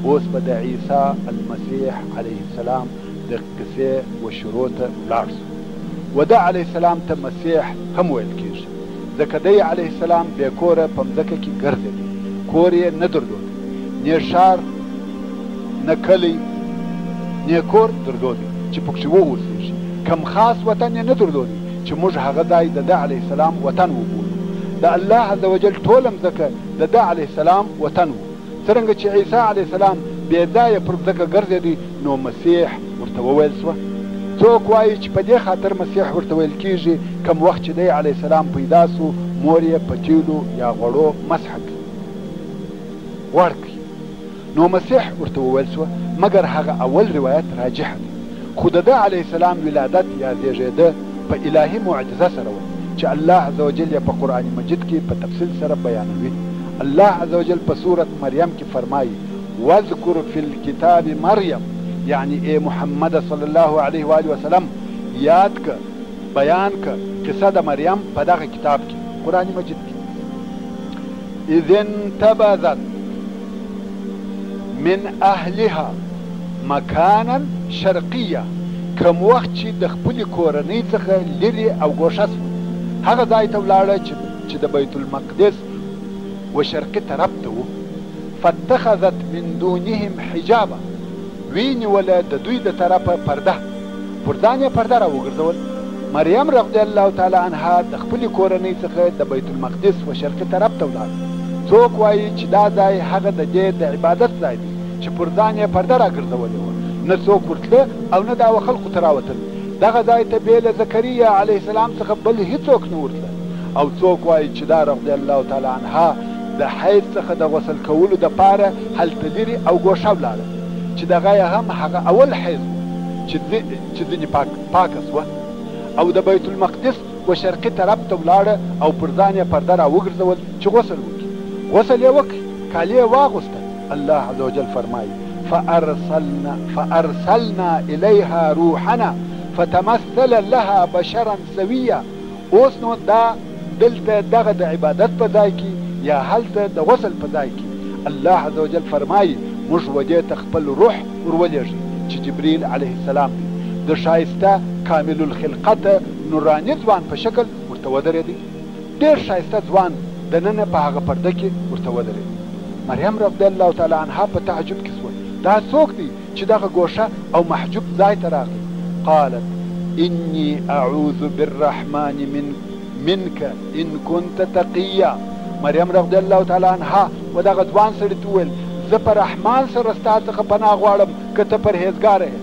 اوس به د عیسی المسیح علیه السلام د قصې و شروع ته ولاړ سو. و ده علیه السلام ته مسیح هم ویل کېږي، ځکه دی علیه السلام بې کوره په مځکه کې ګرځېده، کور یې نه درلود، نه ښار نه کلی نه کور درلودی چې پکښې واوسېږي، کم خاص وطن یې نه درلودی چې موږ هغه ځای د ده علیه السلام وطن وبولو. د الله عز وجل ټوله مځکه د ده علیه السلام وطن و. څرنګه چې عیسی علیه السلام بې ځایه پر مځکه ګرځېدی، نو مسیح ورته وویل سوه. څوک وایي چې په دې خاطر مسیح ورته ویل کېږي کم وخت چې دی علیه السلام پیدا سو، مور یې په تیلو یا غوړو مسح کړي، غوړ کړي. نو مسیح ورته وویل سوه، مګر هغه اول روایت راجح دی، خو د ده علیه السلام ولادت یا زیږېده په الهي معجزه سره و چې الله عز وجل یې په قرآن مجید کې په تفصیل سره بیانوي. الله عز وجل په سورة مریم کې فرمایي واذکر فی الکتاب مریم، یعنی ای محمد صلی الله علیه و آله وسلم یاد که بیان که قصه د مریم په دغه کتاب کې قرآن مجید کې. اذ انتبذت من اهلها مکانا شرقیه، کم وخت چې د خپلې کورنۍ څخه لرې او ګوښه سوه، هغه ځای ته ولاړه چې د بیت المقدس و شرقي طرف ته و. فاتخذت من دونهم حجابا، وینیوله د دوی د طرفه پرده، پر ځان یې پرده را وګرځول. مریم رضی الله تعالی عنها د خپلې کورنۍ څخه د بیت المقدس و شرقي طرف ته ولاړه. څوک وایي چې دا ځای هغه د دې د عبادت ځای دی چې پر ځان یې پرده را ګرځولې وه، نه څوک ورتله او نه د هغه خلقو ته راوتل. دغه ځای ته بې له زکریا علیه السلام څخه بل هیڅوک نه ورتله. او څوک وایي چې دا رضی الله تعالی عنها د حیض څخه د غسل کولو دپاره هلته لرې او ګوښه ولاړه، چې دغه یې هم هغه اول حیض و چې ځینې پاکه سوه، او د بیت المقدس و شرقي طرف ته ولاړه او پر ځان یې پرده را وګرځول چې غسل وکړي. غسل یې وکړي، کالي یې واغوسته. الله عز وجل فرمایي فارسلنا الیها روحنا فتمثل لها بشرا سویا. اوس نو دا دلته دغه د عبادت په ځای کې یا هلته د غسل په ځای کې الله عز وجل فرمایي موږ ودې ته خپل روح ورولېږي چې جبریل علیه السلام دی، د ښایسته کامل الخلقت نوراني ځوان په شکل ورته ودرېدی، ډېر ښایسته ځوان دننه په هغه پرده کې ورته ودرېدی. مریم رضی الله تعالی عنها په تعجب کې سوه، دا څوک دی چې دغه ګوښه او محجوب ځای ته راغلی؟ قالت انی اعوذ بالرحمن منک ان كنت تقیا. مریم رضی الله تعالی عنها و دغه ځوان سړي ته وویل زه په رحمان سره ستا څخه پناه غواړم که ته پرهیزګاره یې.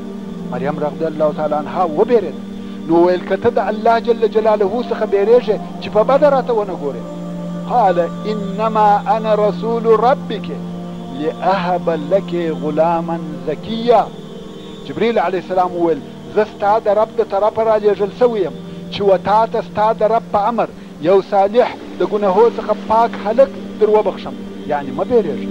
مریم رضی الله تعالی عنها وبېرېده، نو ویل که ته د الله جل جلاله څخه بیریږې چې په بده راته ونه ګورې. قال انما انا رسول ربک لاهب لك غلاما زکیا. جبریل علیه السلام وویل زه ستا د رب د طرفه رالیږل سوی یم چې و تا ته ستا د رب په امر یو صالح د ګناهو څخه پاک هلک در وبخښم، یعنی مه بیریږه.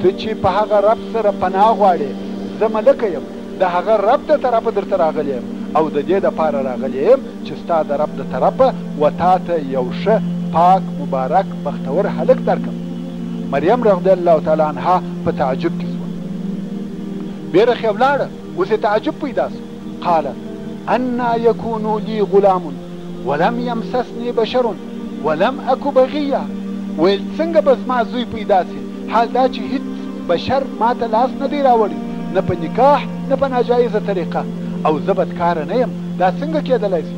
ته چې په هغه رب سره پناه غواړې، زه ملکه یم، د هغه رب د طرفه درته راغلی یم او د دې دپاره راغلی یم چې ستا د رب د طرفه و تا ته یو ښه پاک مبارک بختور هلک درکم. مریم رضی الله تعالی عنها په تعجب کې سوه، بیرخ یې ولاړه، اوس یې تعجب پیدا سو. قالت انا یکون لی غلام ولم یمسسنی بشر ولم اکو بغیا. ویل څنګه به زما زوی پیدا سي، حال دا چې هیڅ بشر ما ته لاس نه دی راوړی، نه په نکاح نه په ناجایزه طریقه، او زه بدکاره نه یم، دا څنګه کېدلی سي؟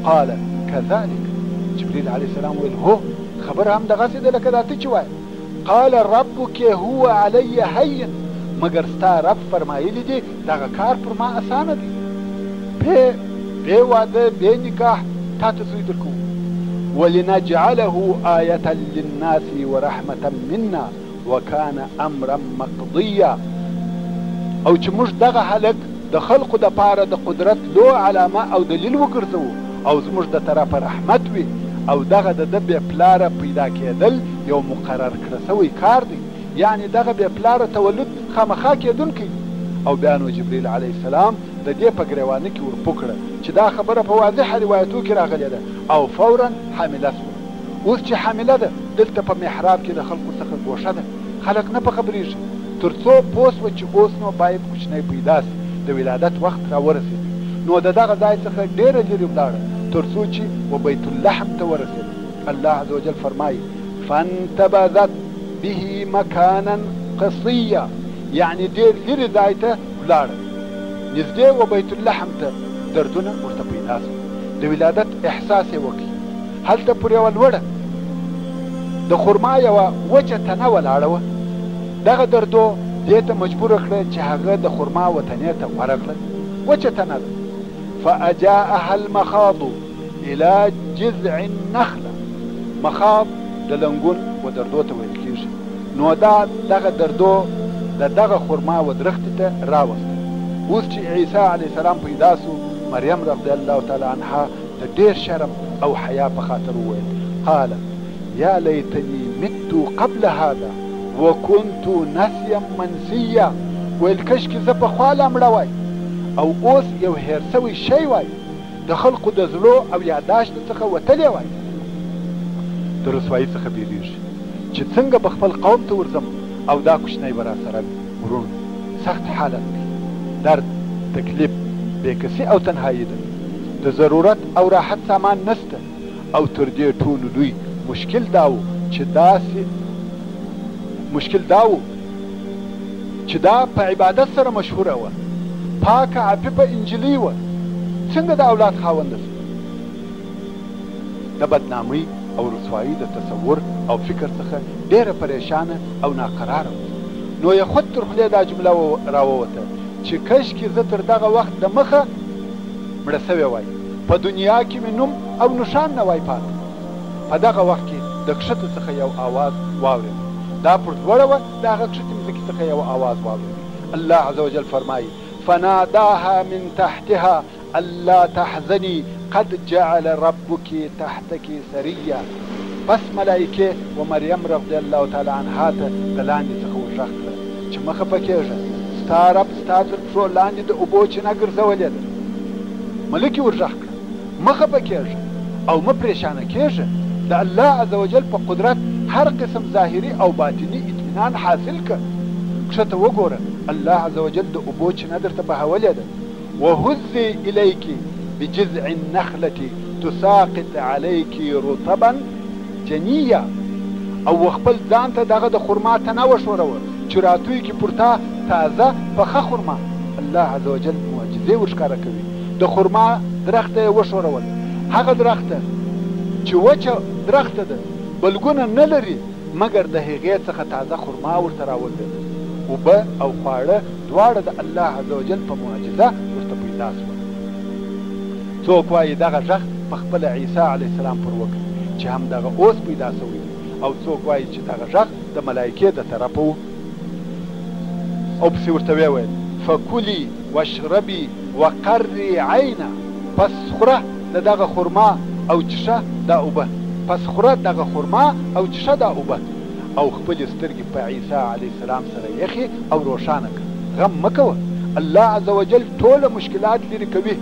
قال کذلک. جبریل علیه السلام ویل هو، خبره هم دغسې ده لکه دا ته چې وایې. قال ربک هو علی هین، مګر ستا رب فرمایلی دی دغه کار پر ما اسانه دی، بې واده بې نکاح تا ته زوی در کوو. ولنجعله آیة للناس ورحمة منا وكان امرا مقضیا. او چې موږ دغه هلک د خلقو دپاره د قدرت لو علامه او دلیل وګرځوو او زموږ د طرفه رحمت وي، او دغه د ده بې پلاره پیدا کېدل یو مقرر کړه سوی کار دی، یعنی دغه بې پلاره تولد خامخا کېدونکی. او بیا نو جبریل علیه السلام د دې په ګریوانه کې ورپوکړه چې دا خبره په واضحه روایتو کې راغلې ده، او فورا حامله سوه. اوس چې حامله ده، دلته په محراب کې د خلقو څخه ګوښه ده، خلق نه په خبرېږي، تر څو پوه شوه چې اوس نو باید کوچنی پیدا سي د ولادت وخت را ورسېد نو د دغه ځای څخه ډېره لرې ولاړه تر څو چې و بیت اللحم ته ورسېد الله عز وجل فرمایي فانتبذت به مکانا قصیا یعنی ډېر لرې ځای ته ولاړه نږدې و بیت اللحم ته دردونه ورته پیدا سول د ولادت احساس یې وکړي هلته پر یوه لوړه د خرما یوه وچه تنه ولاړه وه دغه دردو دې ته مجبوره کړه چې هغه د خرما وطنې ته ورغله وچه تنه ده فاجاءها المخاض الى جذع النخله مخاض د لنګون و دردو ته ویل کېږي نو دغه دردو د دغه خرما و درختې ته راوسته اوس چې عیسی علیه السلام پیدا سو مریم رضی الله تعالی عنها د ډېر شرم او حیا په خاطر وویل قال یا لیتنی مت قبل هذا وكنت نسیا منسیا ویل کشکې زه پخوا لا مړه وای او اوس یو هیر سوی شی وای د خلقو د زړو او یاداشت څخه وتلی وای د رسوایي څخه بیریږي چې څنګه به خپل قوم ته ورځم او دا کوچنی به راسره وي ورونو سخت حالت دی درد تکلیف بېکسي او تنهایي ده د ضرورت او راحت سامان نسته او تر دې ټولو لوی مشکل دا و چې دا په عبادت سره مشهوره وه پاکه عفیفه انجلۍ وه څنګه د اولاد خاونده شوه د بدنامۍ او رسوایي د تصور او فکر څخه ډېره پریشانه او ناقراره وه نو یې خود تر خولې دا جمله راووته چې کشکې زه تر دغه وخت د مخه مړه سوې وای په دنیا کې مې نوم او نښان نه وای پاته په دغه وخت کې د کښته څخه یو آواز واورېد دا پر لوړه وه د هغه کښتې مځکې څخه یو آواز واورېد الله عز وجل فرمایي فناداها من تحتها الا تحزني قد جعل ربك تحتك سريا بس ملائکې و مریم رضی الله تعالی عنها ته د لاندې څخه وغږ کړه چې مه خفه کېږه ستا رب ستا تر پښو لاندې د اوبو چینه ګرځولې ده ملکې ورغږ کړه مه خفه کېږه او مه پریشانه کېږه د الله عز وجل په قدرت هر قسم ظاهري او باطني اطمینان حاصل کړه کښته وګوره الله عز وجل د اوبو چینه درته بهولې ده وهزي الیک بجذع النخلة تساقط عليك رطبا جنیا او خپل ځان ته دغه د خرما تنه وښوروه چې راتوی کې پر تا تازه پخه خرما الله عز وجل معجزې ورښکاره کوي د خرما درخته یې وښورول هغه درخته چې وچه درخته ده بلګونه نه لري مګر د هغې څخه تازه خرما ورته راولوېده اوبه او خواړه دواړه د الله عز وجل په معجزه ورته پیدا شول څوک وایي دغه غږ په خپله عیسی علیه السلام پر وکړ چې همدغه اوس پیدا شوی او څوک وایي چې دغه غږ د ملایکې د طرفه و او پسې ورته ویل فکلي واشربي وقري عینا پس خوره د دغه خرما او چشه دا اوبه پس خوره دغه خرما او چشه دا اوبه او خپلې سترګې په عیسی علیه السلام سره یخې او روښانه کړه غم مه کوه الله عز وجل ټوله مشکلات لرې کوي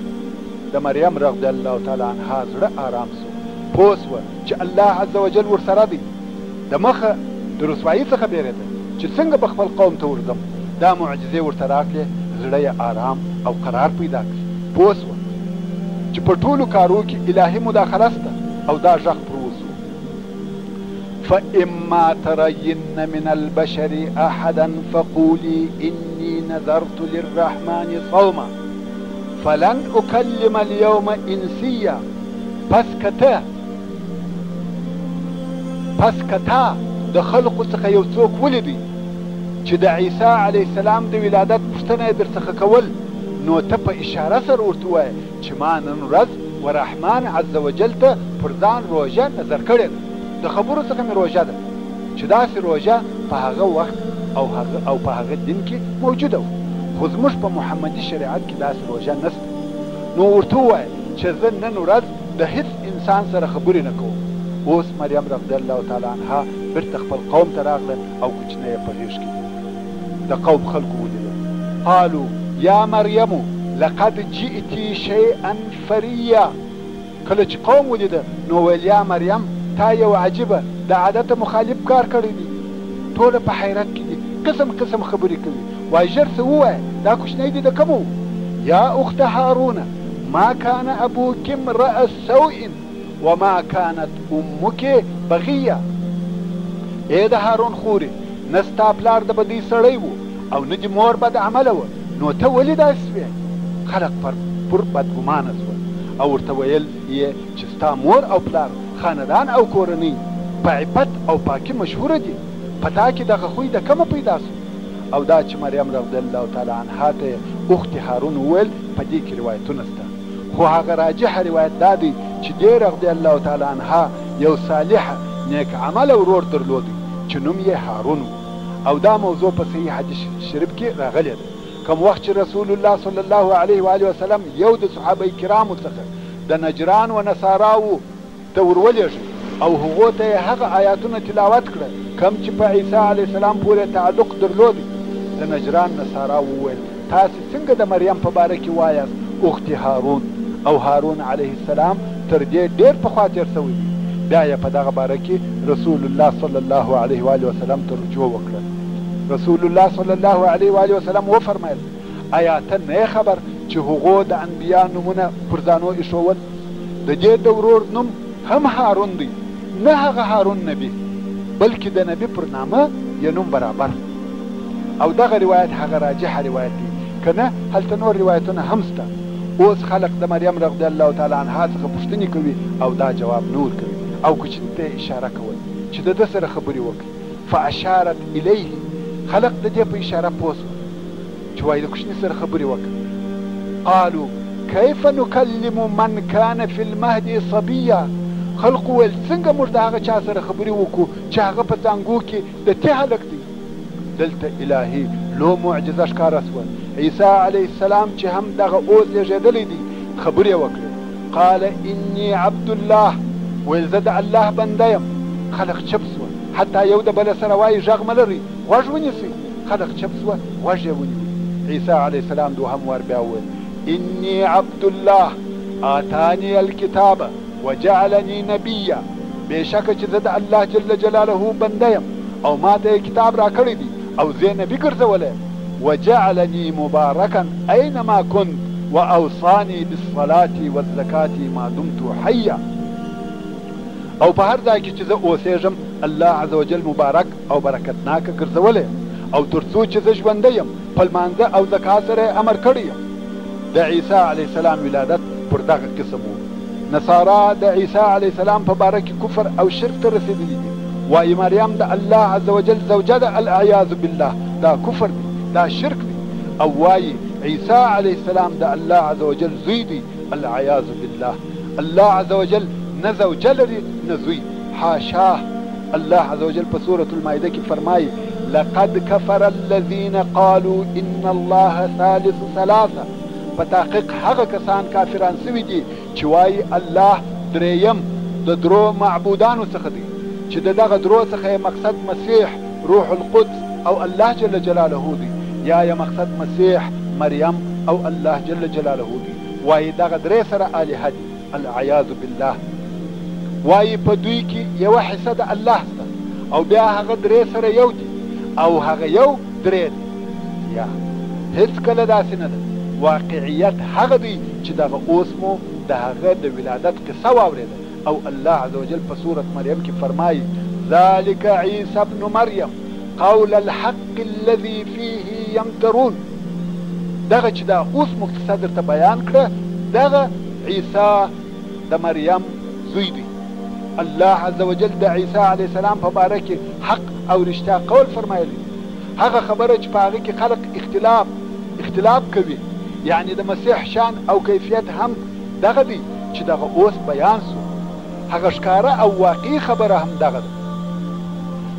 د مریم رضی الله تعالی عنها زړه آرام سو پوه سوه چې الله عز وجل ورسره دی د مخه د رسوایي څخه بیرېده چې څنګه به خپل قوم ته ورځم دا معجزې ورته راکړې زړه یې آرام او قرار پیدا کړي پوه سوه چې په ټولو کارو کې الهي مداخله شته او دا غږ پر وسو فإما ترين من البشر أحدا فقولي إني نذرت للرحمن صوما فلن أكلم اليوم إنسيا پس کتا د خلقو څخه یو څوک ولیدي چې د عیسی علیه السلام د ولادت پوښتنه یې درڅخه کول نو ته په اشاره سره ورته ووایه چې ما نن ورځ و رحمان عز وجل ته پر ځان روژه نظر کړې ده د خبرو څخه مې روژه ده چې داسې روژه په هغه وخت او په هغه دین کې موجوده وه خو زموږ په محمدي شریعت کې داسې روژه نشته نو ورته ووایه چې زه نن ورځ د هیڅ انسان سره خبرې نه کوم اوس مریم رضی الله تعالی عنها بیرته خپل قوم ته راغله او کوچنی یې په غېږ کې د قوم خلکو ولیده قالو یا مریم لقد جئتی شیئا فریا کله چې قوم ولیده نو ویل یا مریم تا یو عجیبه د عادت مخالف کار کړی دی ټوله په حیرت کې دي قسم قسم خبرې کوي. وایي ژر څه ووایه، دا کوچنی دی د کومو؟ یا اخت هارون ما كان ابوك امرأ سوء وما كانت امك بغيه. اے د هارون خورې، نه ستا پلار د بدۍ سړی و او نه دې مور بد عمله وه، نو ته ولې داسې سوې؟ خلق پر بدګمانه سول او ورته ویل یې چې ستا مور او پلار خاندان او کورنۍ په عفت او پاکي مشهوره دي، په تا کې دغه خوی د کومه پیدا سو؟ او دا چې مریم رضی الله تعالی عنها ته اخت هارون وویل، په دې کې روایتونه شته، خو هغه راجحه روایت دا دی چې دې رضی الله تعالی عنها یو صالح نیک عمله ورور درلودی چې نوم یې هارون و. او دا موضوع په صحیح حدیث شریف کې راغلی ده. کوم وخت چې رسول الله صلی الله علیه و آله وسلم یو د صحابه کرامو څخه د نجران و نصاراو ته ورولېږي او هغو ته یې هغه آیاتونه تلاوت کړه کوم چې په عیسی علیه السلام پورې تعلق درلودی، د نجران نصاراو وویل تاسې څنګه د مریم په باره کې وایاست اخت هارون، او هارون علیه السلام تر دې ډېر پخوا تېر سوی دی. بیا یې په دغه باره کې رسول الله صلی الله علیه و آله وسلم ته رجوع وکړه. رسول الله صلی الله علیه و آله وسلم وفرمایل آیا ته نه خبر چې هغو د انبیا نومونه پر ځانو ایښول؟ د دې د ورور نوم هم هارون دی، نه هغه هارون نبی بلکې د نبی پر نامه یې نوم برابر. او دغه روایت هغه راجحه روایت دی، که نه هلته نور روایتونه هم شته. اوس خلق د مریم رضی الله تعالی عنها څخه پوښتنې کوي او دا جواب نور کوي او کوچني ته اشاره کول چې د ده سره خبرې وکړي. فاشارت الیه، خلق د دې په اشاره پوه سول چې وایي د کوچني سره خبرې وکړه. قالو کیف نکلم من کان فی المهد صبیا، خلق ویل څنګه موږ د هغه چا سره خبرې وکړو چې هغه په څانګو کې د ته هلک دی. دلته الهي لو معجزه ښکاره سوه. عیسی علیه السلام چې هم دغه اوس زېږېدلی دی خبرې وکړې. قال انی عبد الله، ویل زه د الله بنده یم. خلق چپ سوه، حتی یو د بله سره وایي غږ مه لرئ، غوږ ونیسئ. خلق چپ سوه، غوږ یې ونیوی. عیسی علیه السلام دوهم وار بیا وویل انی عبد الله آتانی الکتاب وجعلنی نبیا، بېشکه چې زه د الله جل جلاله بنده یم او ما ته یې کتاب راکړی دی او زه یې نبي ګرځولی. وجعلني مباركا اينما كنت واوصاني بالصلاه والزكاه ما دمت حيا، او په هر ځای کې چې زه اوسېږم الله عز وجل مبارک او برکتناکه ګرځولی، او تر څو چې زه ژوندی یم په لمانځه او زکات سره یې امر کړی یم. د عیسی علیه السلام ولادت پر دغه قسم و. نصارا د عیسی علیه السلام په باره کې کفر او شرک ته رسېدلي دي، وایي مریم د الله عز وجل زوجه ده، العیاذ بالله، دا کفر دی، دا شرک دی. او وایي عیسی علیه السلام د الله عز وجل زوی دی، العیاذ بالله. الله عز وجل نه زوجه لري نه زوی، حاشاه. الله عز وجل په سورة المائده کې فرمایي لقد كفر الذين قالوا ان الله ثالث ثلاثه، په تحقیق هغه کسان کافران سوي دي چې وایي الله درېیم د درو معبودانو څخه دی، چې د دغه درو څخه یې مقصد مسیح روح القدس او الله جل جلاله دی، یا یې مقصد مسیح مریم او الله جل جلاله دی. وایي دغه درې سره الهه دي، العیاذ بالله. وایي په دوی کې یوه حصه د الله شته او بیا هغه درې سره یو دي او هغه یو درې دی. یا هېڅکله داسې نه ده. واقعیت هغه دی چې دغه اوس مو د هغه د ولادت قصه واورېده او الله عز وجل په سورة مریم کې فرمایي ذلك عیسی ابن مریم قول الحق الذي فيه يمترون. دغه چې دا اوس مختصر درته بیان کړه دغه عیسی د مریم زوی دی. الله عز وجل د عیسی علیه السلام په باره کې حق او رښتیا قول فرمایلی. هغه خبره چې په هغه کې خلق اختلاف کوي، یعنی د مسیح شان او کیفیت هم دغه دی چې دغه اوس بیان سو. هغه ښکاره او واقعي خبره هم دغه ده.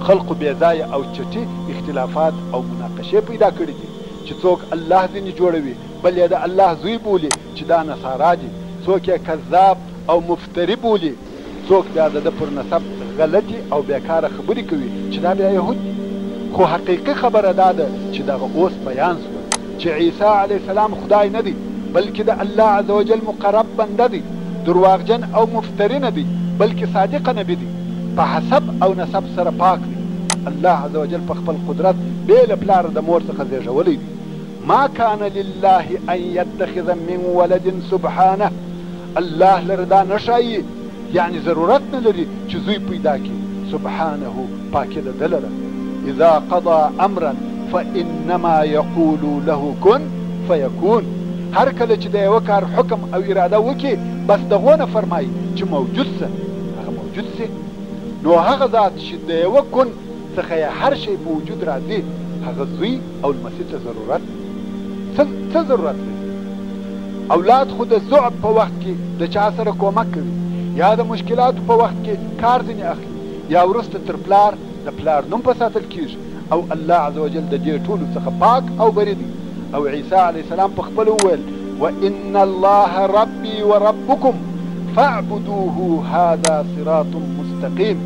خلقو بې ځایه او چټي اختلافات او مناقشې پیدا کړي دي چې څوک الله ځینې جوړوي بل یې د الله زوی بولي چې دا نصارا دي، څوک یې کذاب او مفتري بولي، څوک بیا د ده پر نسب غلطي او بیکاره خبرې کوي چې دا بیا یهود دي. خو حقیقي خبره دا ده چې دغه اوس بیان سوه چې عیسی علیه السلام خدای نه دی بلکې د الله عز وجل مقرب بنده دی، درواغجن او مفتری نه دی بلکې صادقه نبی دی، په حسب او نسب سره پاک دی. الله عز وجل په خپل قدرت بې له پلار د مور څخه زېږولی دی. ما كان لله ان يتخذ من ولد سبحانه، الله لره دا نه ښایي، یعنی ضرورت نه لري چې زوی پیدا کړي. سبحانه پاکي د ده لره. اذا قضى امرا فانما يقول له كن فيكون. هر کله چې د یوه کار حکم او اراده وکړي بس دغو نه فرمایي چې موجود سه، هغه موجود سي. نو هغه ذات چې د یوه کن څخه یې هر شی په وجود راځي، هغه زوی او لمسي ته ضرورت څه ضرورت لري؟ اولاد خو د ضعف په وخت کې د چا سره کومک کوي، یا د مشکلاتو په وخت کې کار ځینې اخلي، یا وروسته تر پلار د پلار نوم په ساتل کېږي. او الله عز وجل د دې ټولو څخه پاک او بری دی. او عیسی علیه السلام په خپل وویل وان الله ربي وربكم فاعبدوه هذا صراط مستقیم.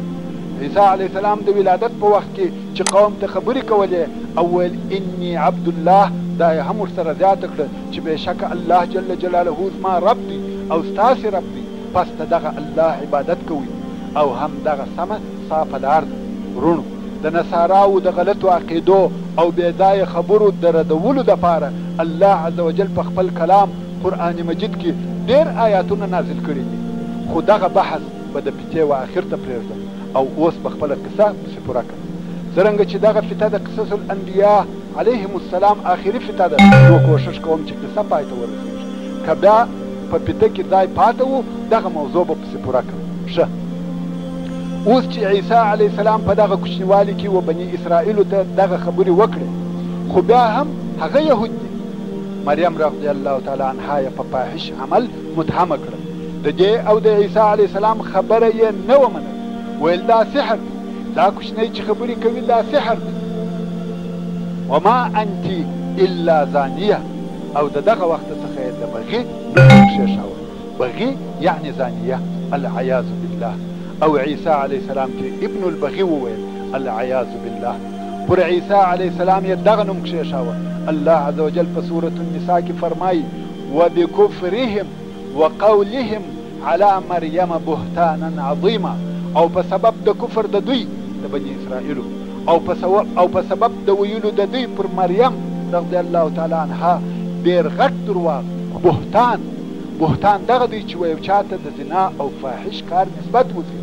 عیسی علیه السلام د ولادت په وخت کې چې قوم ته خبرې کولې او ویل انی عبد الله، دا یې هم ورسره زیاته کړه چې بېشکه الله جل جلاله زما رب دی او ستاسې رب دی، پس د دغه الله عبادت کوئ او هم دغه سمه صافه لار ده. ورونو د نصاراو د غلطو عقیدو او بېځایه خبرو د ردولو دپاره الله عز وجل په خپل کلام قرآن مجید کې ډېر آیاتونه نازل کړي دي. خو دغه بحث به د فتې و آخر ته پرېږدم او اوس به خپله کیسه پسې پوره کړم. څرنګه چې دغه فتې د قصص الانبیا علیهم السلام آخري فتې ده، نو کوشش کوم چې کیسه پای ته ورسېږي. که بیا په فتې کې ځای پاته و دغه موضوع به پسې پوره کړم. ښه، اوس چې عیسی علیه السلام په دغه کوچنیوالي کې و بني اسرائیلو ته دغه خبرې وکړې، خو بیا هم هغه یهود دي. مریم رضی الله تعالی عنها یې په فاحش عمل متهمه کړه. د دې او د عیسی علیه السلام خبره یې نه ومنله، ویل دا سحر دی، دا کوچنی چې خبرې کوي دا سحر دی. وما انت الا زانیه، او د دغه وخت څخه یې د بغي نوم کښېښاوه. بغي یعنی زانیه، العیاذ بالله. او عیسی علیه السلام کې ابن البغي وویل العیاذ بالله. پر عیسی علیه السلام یې دغه نوم کښېښاوه. الله عز وجل په سورة النساء کې فرمایي وبکفرهم وقولهم على مریم بهتانا عظیما، او په سبب د کفر د دوی د بني اسرائیلو او په سبب د ویلو د دوی پر مریم رضی الله تعالی عنها ډېر غټ درواغ. بهتان دغه دی چې یو چاته د زنا او فاحش کار نسبت وکړي،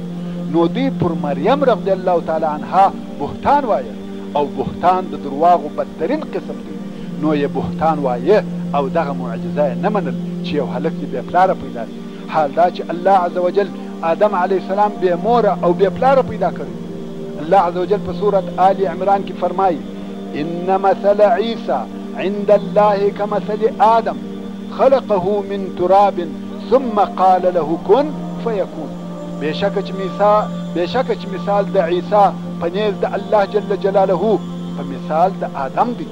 نو دوی پر مریم رضی الله تعالی عنها بهتان وایه، او بهتان د درواغو بدترین قسم دی. نو یې بهتان وایه او دغه معجزه یې نه منل چې یو هلک یې بې پلاره پیدا شي. حال دا چې الله عز وجل آدم علیه السلام بې موره او بې پلاره پیدا کړی. الله عز وجل په سورة آل عمران کې فرمایي ان مثل عیسی عند الله كمثل آدم خلقه من تراب ثم قال له كن فيكون. بېشکه چې مثال د عیسی په نیز د الله جل جلاله په مثال د آدم دی،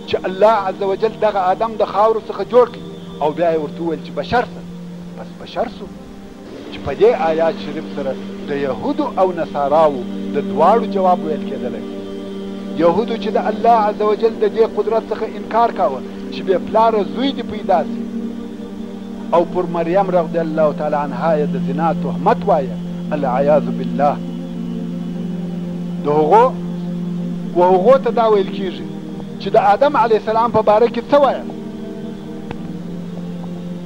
چې الله عز وجل دغه آدم د خاورو څخه جوړ کړي او بیا یې ورته وویل چې بشر سه، بس بشر سو. چې په دې آیات شریف سره د یهودو او نصاراو د دواړو جواب ویل کېدلی. یهودو چې د الله عز وجل د دې قدرت څخه انکار کاوه چې بې پلاره زوی دې پیدا سي، او پر مریم رضی الله تعالی عنها یې د زنا تهمت وایه العیاذ بالله. د هغو ته دا ویل کېږي چې د آدم علیه السلام په باره کې څه وایه،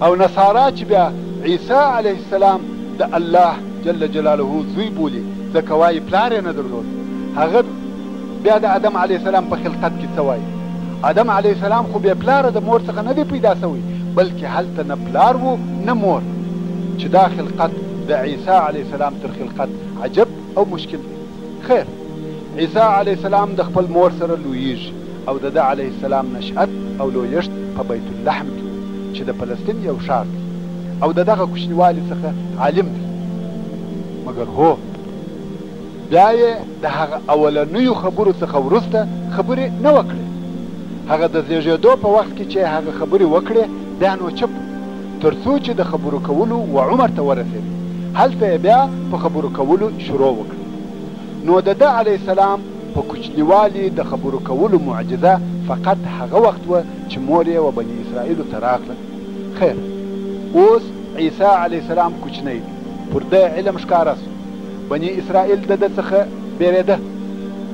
او نصارا چې بیا عیسی علیه السلام د الله جل جلاله زوی بولي، ځکه وایي پلار یې نه درلود. هغه بیا د آدم علیه السلام په خلقت کې څه وایي. آدم علیه السلام خو بې پلاره د مور څخه نه دی پیدا سوی، بلکې هلته نه پلار و نه مور، چې دا خلقت د عیسی علیه السلام تر خلقت عجب او مشکل دی. خیر، عیسی علیه السلام د خپل مور سره لویږي او د ده علیه السلام نشأت او لویشت په بیت اللحم کې چې د فلسطین یو ښار دی، او د دغه کوچنیوالي څخه عالم دی. مګر هو بیا یې د هغه اولنیو خبرو څخه وروسته خبرې نه وکړې. هغه د زیږېدو په وخت کې چې هغه خبرې وکړې بیا نو چپ، تر څو چې د خبرو کولو و عمر ته ورسېد، هلته یې بیا په خبرو کولو شروع وکړه. نو د ده علیه السلام په کوچنیوالي د خبرو کولو معجزه فقط هغه وخت وه چې مور یې و بني اسرائیلو ته راغله. خیر، اوس عیسی علیه السلام کوچنی دی، پر ده علم ښکاره سو. بني اسرائیل د ده څخه بیرېده،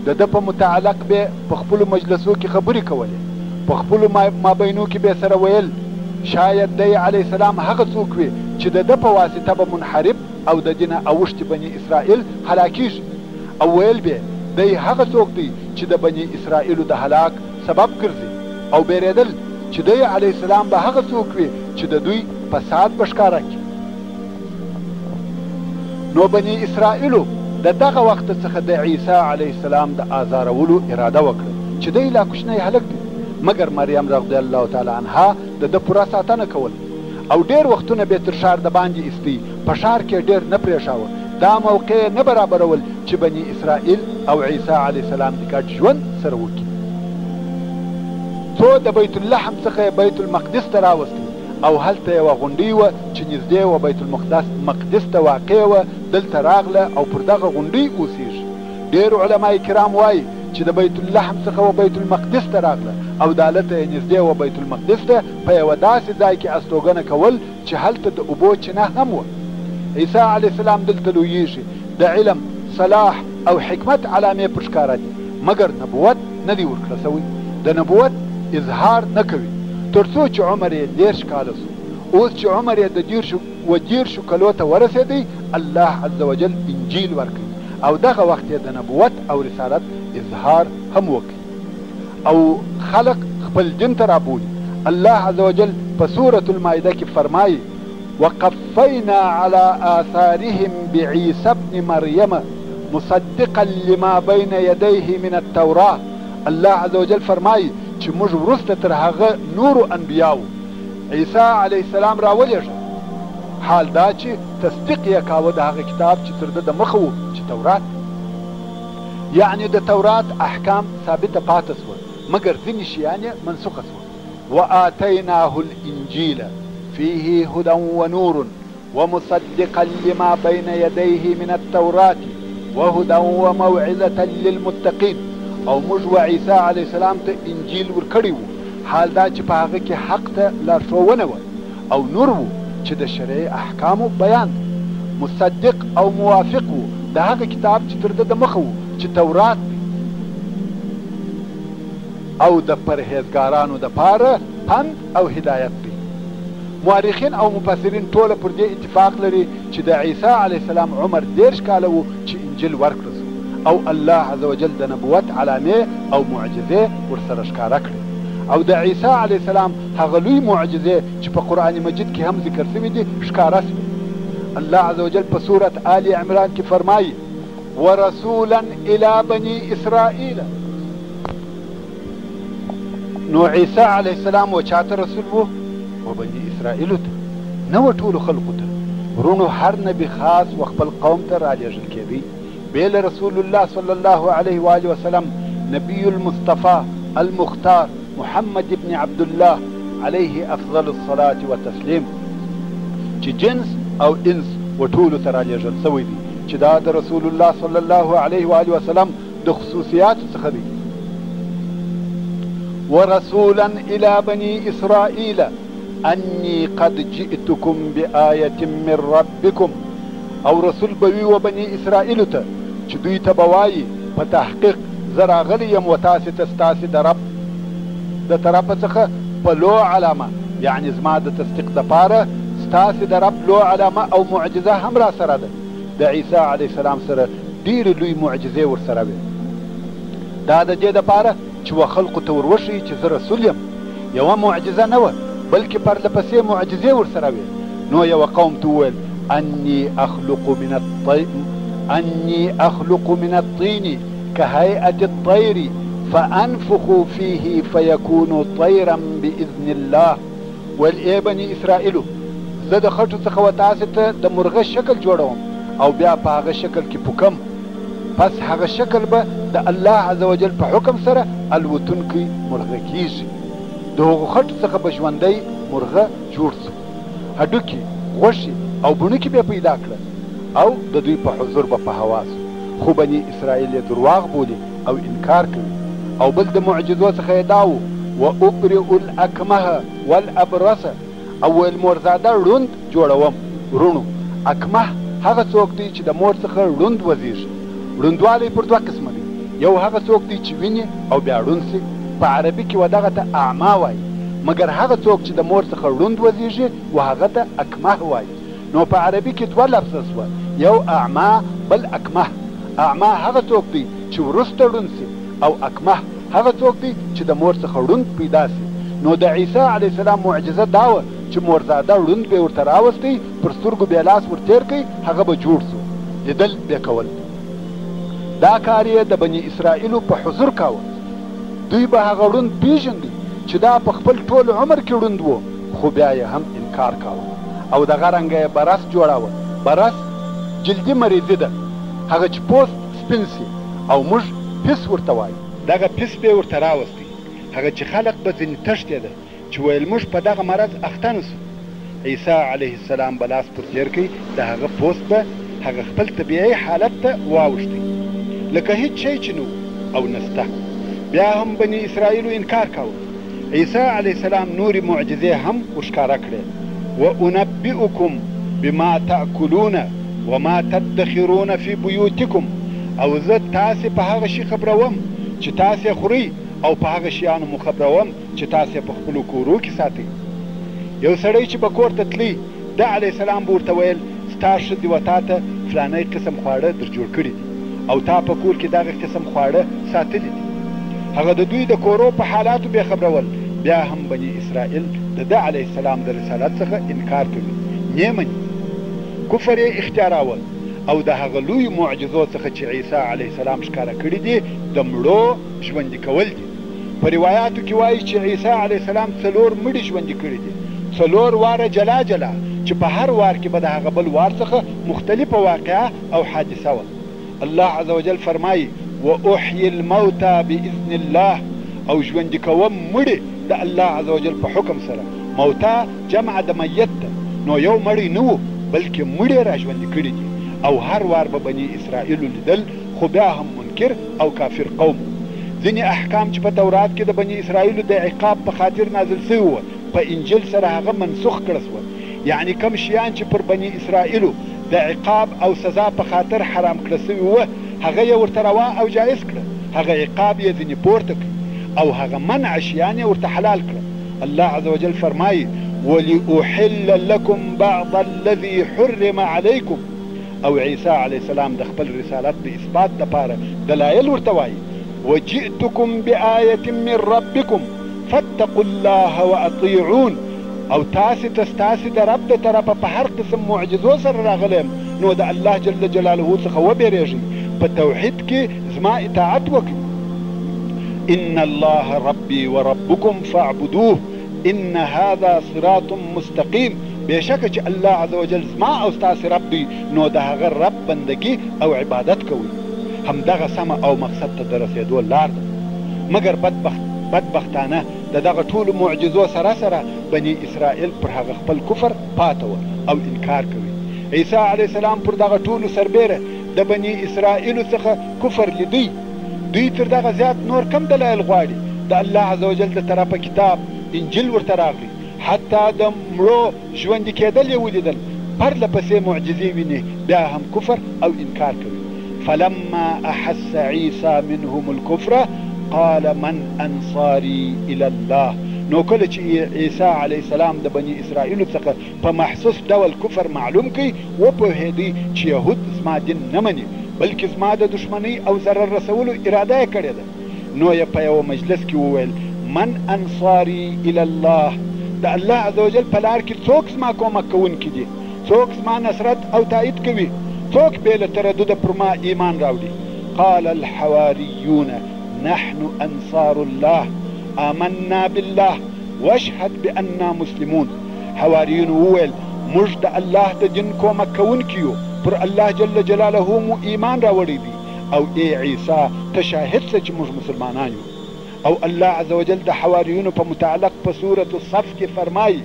د ده په متعلق به په خپلو مجلسو کې خبرې کولې، په خپلو مابینو کې به سره ویل شاید دی علیه السلام هغه څوک وي چې د ده په واسطه به منحرف او د دینه اوښتي بني اسرائیل هلاکیږي، او ویل به دی هغه څوک دی چې د بني اسرائیلو د هلاک سبب ګرځي، او بیرېدل چې دی علیه السلام به هغه څوک وي چې د دوی فساد به ښکاره کړي. نو بني اسرائیلو د دغه وخت څخه د عیسی علیه السلام د آزارولو اراده وکړه چې دی لا کوچنی هلک دی، مګر مریم رضی الله تعالی عنها د ده پوره ساتنه کول، او ډېر وختونه به تر ښار د باندې ایستی، په ښار کې ډېر نه پرېښاوه. دا موقع نه برابرول چې بني اسرائیل او عیسی علیه السلام د ګډ ژوند سره وکړي. څو د بیت اللحم څخه بیت المقدس ته راوستي، او هلته یوه غونډۍ وه چې نږدې وه بیت المقدس ته واقع وه، دلته راغله او پر دغه غونډۍ اوسېږي. ډېر علمای کرام وایي چې د بیت اللحم څخه و بیت المقدس ته راغله، او د هلته یې نږدې وه بیت المقدس ته په یوه داسې ځای کې استوګنه کول چې هلته د اوبو چینه هم وه. عیسی علیه السلام دلته لویېږي، د علم، صلاح او حکمت علامې پر ښکاره دي، مګر نبوت نه دی ورکړه سوی. د نبوت اظهار نه کوي تر څو چې عمر یې 10 کاله سو. اوس چې عمر یې د 10 کلو ته ورسېدی، الله عز وجل انجیل ورکوي، او دغه وخت یې د نبوت او رسالت اظهار هم وکړي او خلق خپل دین ته رابولي. الله عز وجل په سورة المائده کې فرمایي وقفینا على آثارهم بعیسی ابن مریم مصدقا لما بین یدیه من التوراة. الله عز وجل فرمایي چې موږ وروسته تر هغه نورو انبیاو عیسی علیه السلام راولېږه، حال دا چې تصدیق یې کاوه د هغه کتاب چې تر ده د مخه و چې تورات، یعنی د تورات احکام ثابته پاته سوه، مګر ځینې شیان یې منسوخه سوه. وآتیناه الانجیل فیه هدى ونور ومصدقا لما بین یدیه من التوراة وهدى وموعظة للمتقین. او موږ و عیسی علیه السلام ته انجیل ورکړی وو، حال دا چې په هغه کې حق ته لارښوونه وه، او نور وو چې د شرعي احکامو بیان، مصدق او موافق وو د هغه کتاب چې تر ده د مخه وو چې تورات دی، او د پرهیزګارانو دپاره پند او هدایت دی. مورخین او مفسرین ټوله پر دې اتفاق لري چې د عیسی علیه السلام عمر 10 کاله و چې انجیل ورکړه سو، او الله عز وجل د نبوت علامې او معجزې ورسره ښکاره کړې، او د عیسی علیه السلام هغه لوی معجزې چې په قرآن مجید کې هم ذکر شوي دي ښکاره سوې. الله عز وجل په سورة آل عمران کې فرمایي ورسولا الى بني اسرائیل. نو عیسی علیه السلام و چاته رسول و؟ و بني اسرائیلو ته، نه و ټولو خلقو ته. ورونو هر نبی خاص و خپل قوم ته رالیږل کېدی. بیل رسول الله صلی الله علیه و آله وسلم نبی المصطفى المختار محمد ابن عبد الله علیه افضل الصلاة والتسلیم چې جنس او انس و ټولو ته رالیږل سوی دی، چې دا د رسول الله صلی الله علیه و آله وسلم د خصوصیاتو څخه دی. ورسولا الى بني اسرائیل انی قد جئتکم بآیة من ربکم. او رسول بوی و بني اسرائیلو ته چې دوی ته به وایي په تحقیق زه راغلی یم و تاسې ته ستاسې د رب د طرفه څخه په لو علامه، یعنی زما د تصدیق دپاره ستاسې د رب لو علامه او معجزه هم را سره ده. د عیسی علیه السلام سره ډېرې لوی معجزې ورسره وې. دا د دې دپاره چې و خلقو ته ور وښیي چې زه رسول یم. یوه معجزه نه وه، بلکې پرله پسې معجزې ورسره وې. نو یوه قوم ته وویل انی اخلق من الطین كهيئة الطير فأنفخ فيه فيكون طيرا بإذن الله. ای بني اسرائیلو زه د خټو څخه و تاسې ته د مرغه شکل جوړوم، او بیا په هغه شکل کې پوکم، پس هغه شکل به د الله عز وجل په حکم سره الوتونکی مرغه کیږي. د هغو خټو څخه به ژوندی مرغه جوړ سو، هډوکي، غوښې او بڼکې به پیدا کړه، او د دوی په حضور به په هوا سو. خو بني اسرائیل یې درواغ بولي او انکار کوي. او بل د معجزو څخه یې دا و وابرئ الاکمه والابرص، او ویل مورزاده ړوند جوړوم. ورونو اکمه هغه څوک دی چې د مور څخه ړوند وزیږي. ړوندوالی پر 2 قسمه دی، یو هغه څوک دی چې ویني او بیا ړوند سي، په عربي کې و دغه ته اعما وایي، مګر هغه څوک چې د مور څخه ړوند وزېږي و هغه ته اکمه وایي. نو په عربي کې دوه لفظه سوه، یو اعما بل اکمه. اعما هغه څوک دی چې وروسته ړوند سي، او اکمه هغه څوک دی چې د مور څخه ړوند پیدا سي. نو د عیسی علیه السلام معجزه دا وه چې مورزاده ړوند به ورته راوستی، پر سترګو بیا لاس ورتېر کوي، هغه به جوړ سو، لیدل بیا کول. دا کار یې د بني اسرائیلو په حضور کاوه. دوی به هغه ړوند پیژندي چې دا په خپل ټول عمر کې ړوند و، خو بیا یې هم انکار کاوه او دغه رنګه یې برس جوړاوه. برس جلدي مریضي ده، هغه چې پوست سپین سي او موږ پیس ورته وایو. دغه پیس به ورته راوستی، هغه چې خلق به ځینې تښتېده چې ویل موږ په دغه مرض اخته نسو. عیسی علیه السلام به لاس پر تېر کوي، د هغه پوست به هغه خپل طبیعي حالت ته واوښتی لکه هیڅ شی چې نه او نسته. بیا هم بني اسرائیلو انکار کاوه. عیسی علیه السلام نورې معجزې هم ورښکاره کړې. وانبئکم بما تاکلون وما تدخرون فی بیوتکم، او زه تاسې په هغه شي خبروم چې تاسې خورئ، او په هغه شیانو مو خبروم چې تاسې په خپلو کورو کې ساتئ. یو سړی چې به کور ته تلی، ده علیه السلام به ورته ویل ستا ښځې و تا ته فلانی قسم خواړه در جوړ کړي دي، او تا په کور کې دغه قسم خواړه ساتلي دي. هغه د دوی د کورو په حالاتو به خبرول. بیا هم بني اسرائیل د ده علیه السلام د رسالت څخه انکار کوي، نه مني. کفر یې اختیاراول، او د هغه لویو معجزو څخه چې عیسی علیه السلام ښکاره کړي دي د مړو ژوندي کول دي. په روایاتو کې وایي چې عیسی علیه السلام 4 مړي ژوندي کړي دي، 4 واره جلا جلا، چې په هر وار کې به د هغه بل وار څخه مختلفه واقعه او حادثه وه. الله عز وجل فرمایي واحیي الموتى باذن الله، او ژوندي کوم مړي د الله عز وجل په حکم سره. موتا جمع د میت ده، نو یو مړی نه و بلکې مړي را ژوندي کړي دي. او هر وار به بني اسرائیلو لیدل، خو بیا هم منکر او کافر قوم. ځینې احکام چې په تورات کې د بني اسرائیلو د عقاب په خاطر نازل سوي وه، په انجیل سره هغه منسوخ کړه سوه. یعنی کم شیان چې پر بني اسرائیلو د عقاب او سزا په خاطر حرام کړه سوي وه، هغه یې ورته روا او جایز کړه، هغه عقاب یې ځینې پورته کړي، او هغه منع شیان یې ورته حلال کړه. الله عز وجل فرمایي ولأحل لكم بعض الذي حرم عليكم، او عیسی علیه السلام د خپل رسالت د اثبات دپاره دلایل ورته وایي وجئتکم بآیة من ربکم فاتقوا الله واطیعون، او تاسې ته ستاسې د رب د طرفه په هر قسم معجزو سره راغلی یم، نو د الله جل جلاله څخه وبېرېږئ، په توحید کې زما اطاعت وکړئ. ان الله ربي وربكم فاعبدوه ان هذا صراط مستقیم. بېشکه چې الله عز وجل زما او ستاسې رب دی، نو د هغه رب بندګي او عبادت کوئ. همدغه سمه او مقصد ته د رسېدو لار ده. مګر بدبختانه د دغه ټولو معجزو سره سره بني اسرائیل پر هغه خپل کفر پاته وه او انکار کوي. عیسی علیه السلام پر دغه ټولو سربیره د بني اسرائیلو څخه کفر لیدی. دوی تر دغه زیات نور کم دلایل غواړي. د الله عز وجل د طرفه کتاب انجیل ورته راغلی، حتی د مړو ژوندي کېدل یې ولیدل، پرله پسې معجزې ویني، بیا هم کفر او انکار کوي. فلما احس عیسی منهم الکفر قال من انصاري الى الله. نو کله چې عیسی علیه السلام د بني اسرائیلو څخه په محسوس ډول کفر معلوم کړي، وپوهېدی چې یهود زما دین نه مني، بلکې زما د دشمنۍ او ضرر رسولو اراده یې کړې ده. نو یې په یوه مجلس کې وویل من انصاري الى الله، د الله عز وجل په لار کې څوک زما کومک کوونکي دي، څوک زما نصرت او تایید کوي، څوک بې له تردده پر ما ایمان راوړي. قال الحواریون نحن انصار الله آمنا بالله واشهد بأننا مسلمون. حواریون وویل موږ د الله د دین کومک کوونکي یو، پر الله جل جلاله مو ایمان راوړی دی، او ای عیسی ته شاهد شه چې موږ مسلمانان یو. او الله عز وجل د حواریونو په متعلق په سورة الصف کې فرمایي